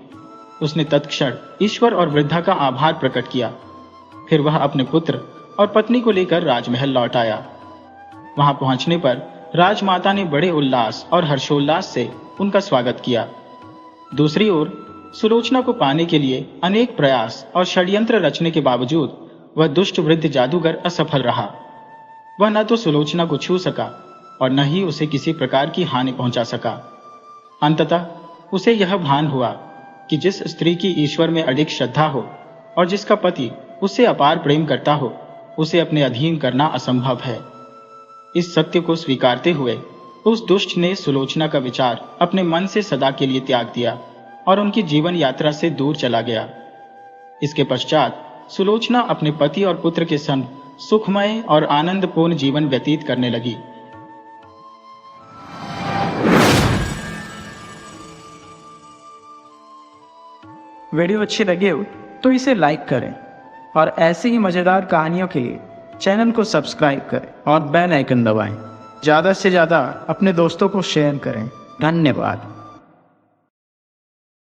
उसने तत्क्षण ईश्वर और वृद्धा का आभार प्रकट किया। फिर वह अपने पुत्र और पत्नी को लेकर राजमहल लौट आया। वहां पहुंचने पर राजमाता ने बड़े उल्लास और हर्षोल्लास से उनका स्वागत किया। दूसरी ओर सुलोचना को पाने के लिए अनेक प्रयास और षड्यंत्र रचने के बावजूद वह दुष्ट वृद्ध जादूगर असफल रहा। वह न तो सुलोचना को छू सका और न ही उसे किसी प्रकार की हानि पहुंचा सका। अंततः उसे यह भान हुआ कि जिस स्त्री की ईश्वर में अडिग श्रद्धा हो और जिसका पति उससे अपार प्रेम करता हो, उसे अपने अधीन करना असंभव है। इस सत्य को स्वीकारते हुए उस दुष्ट ने सुलोचना का विचार अपने मन से सदा के लिए त्याग दिया और उनकी जीवन यात्रा से दूर चला गया। इसके पश्चात सुलोचना अपने पति और पुत्र के संग सुखमय और आनंदपूर्ण जीवन व्यतीत करने लगी। वीडियो अच्छी लगे हो तो इसे लाइक करें और ऐसी ही मज़ेदार कहानियों के लिए चैनल को सब्सक्राइब करें और बेल आइकन दबाएं। ज़्यादा से ज़्यादा अपने दोस्तों को शेयर करें। धन्यवाद।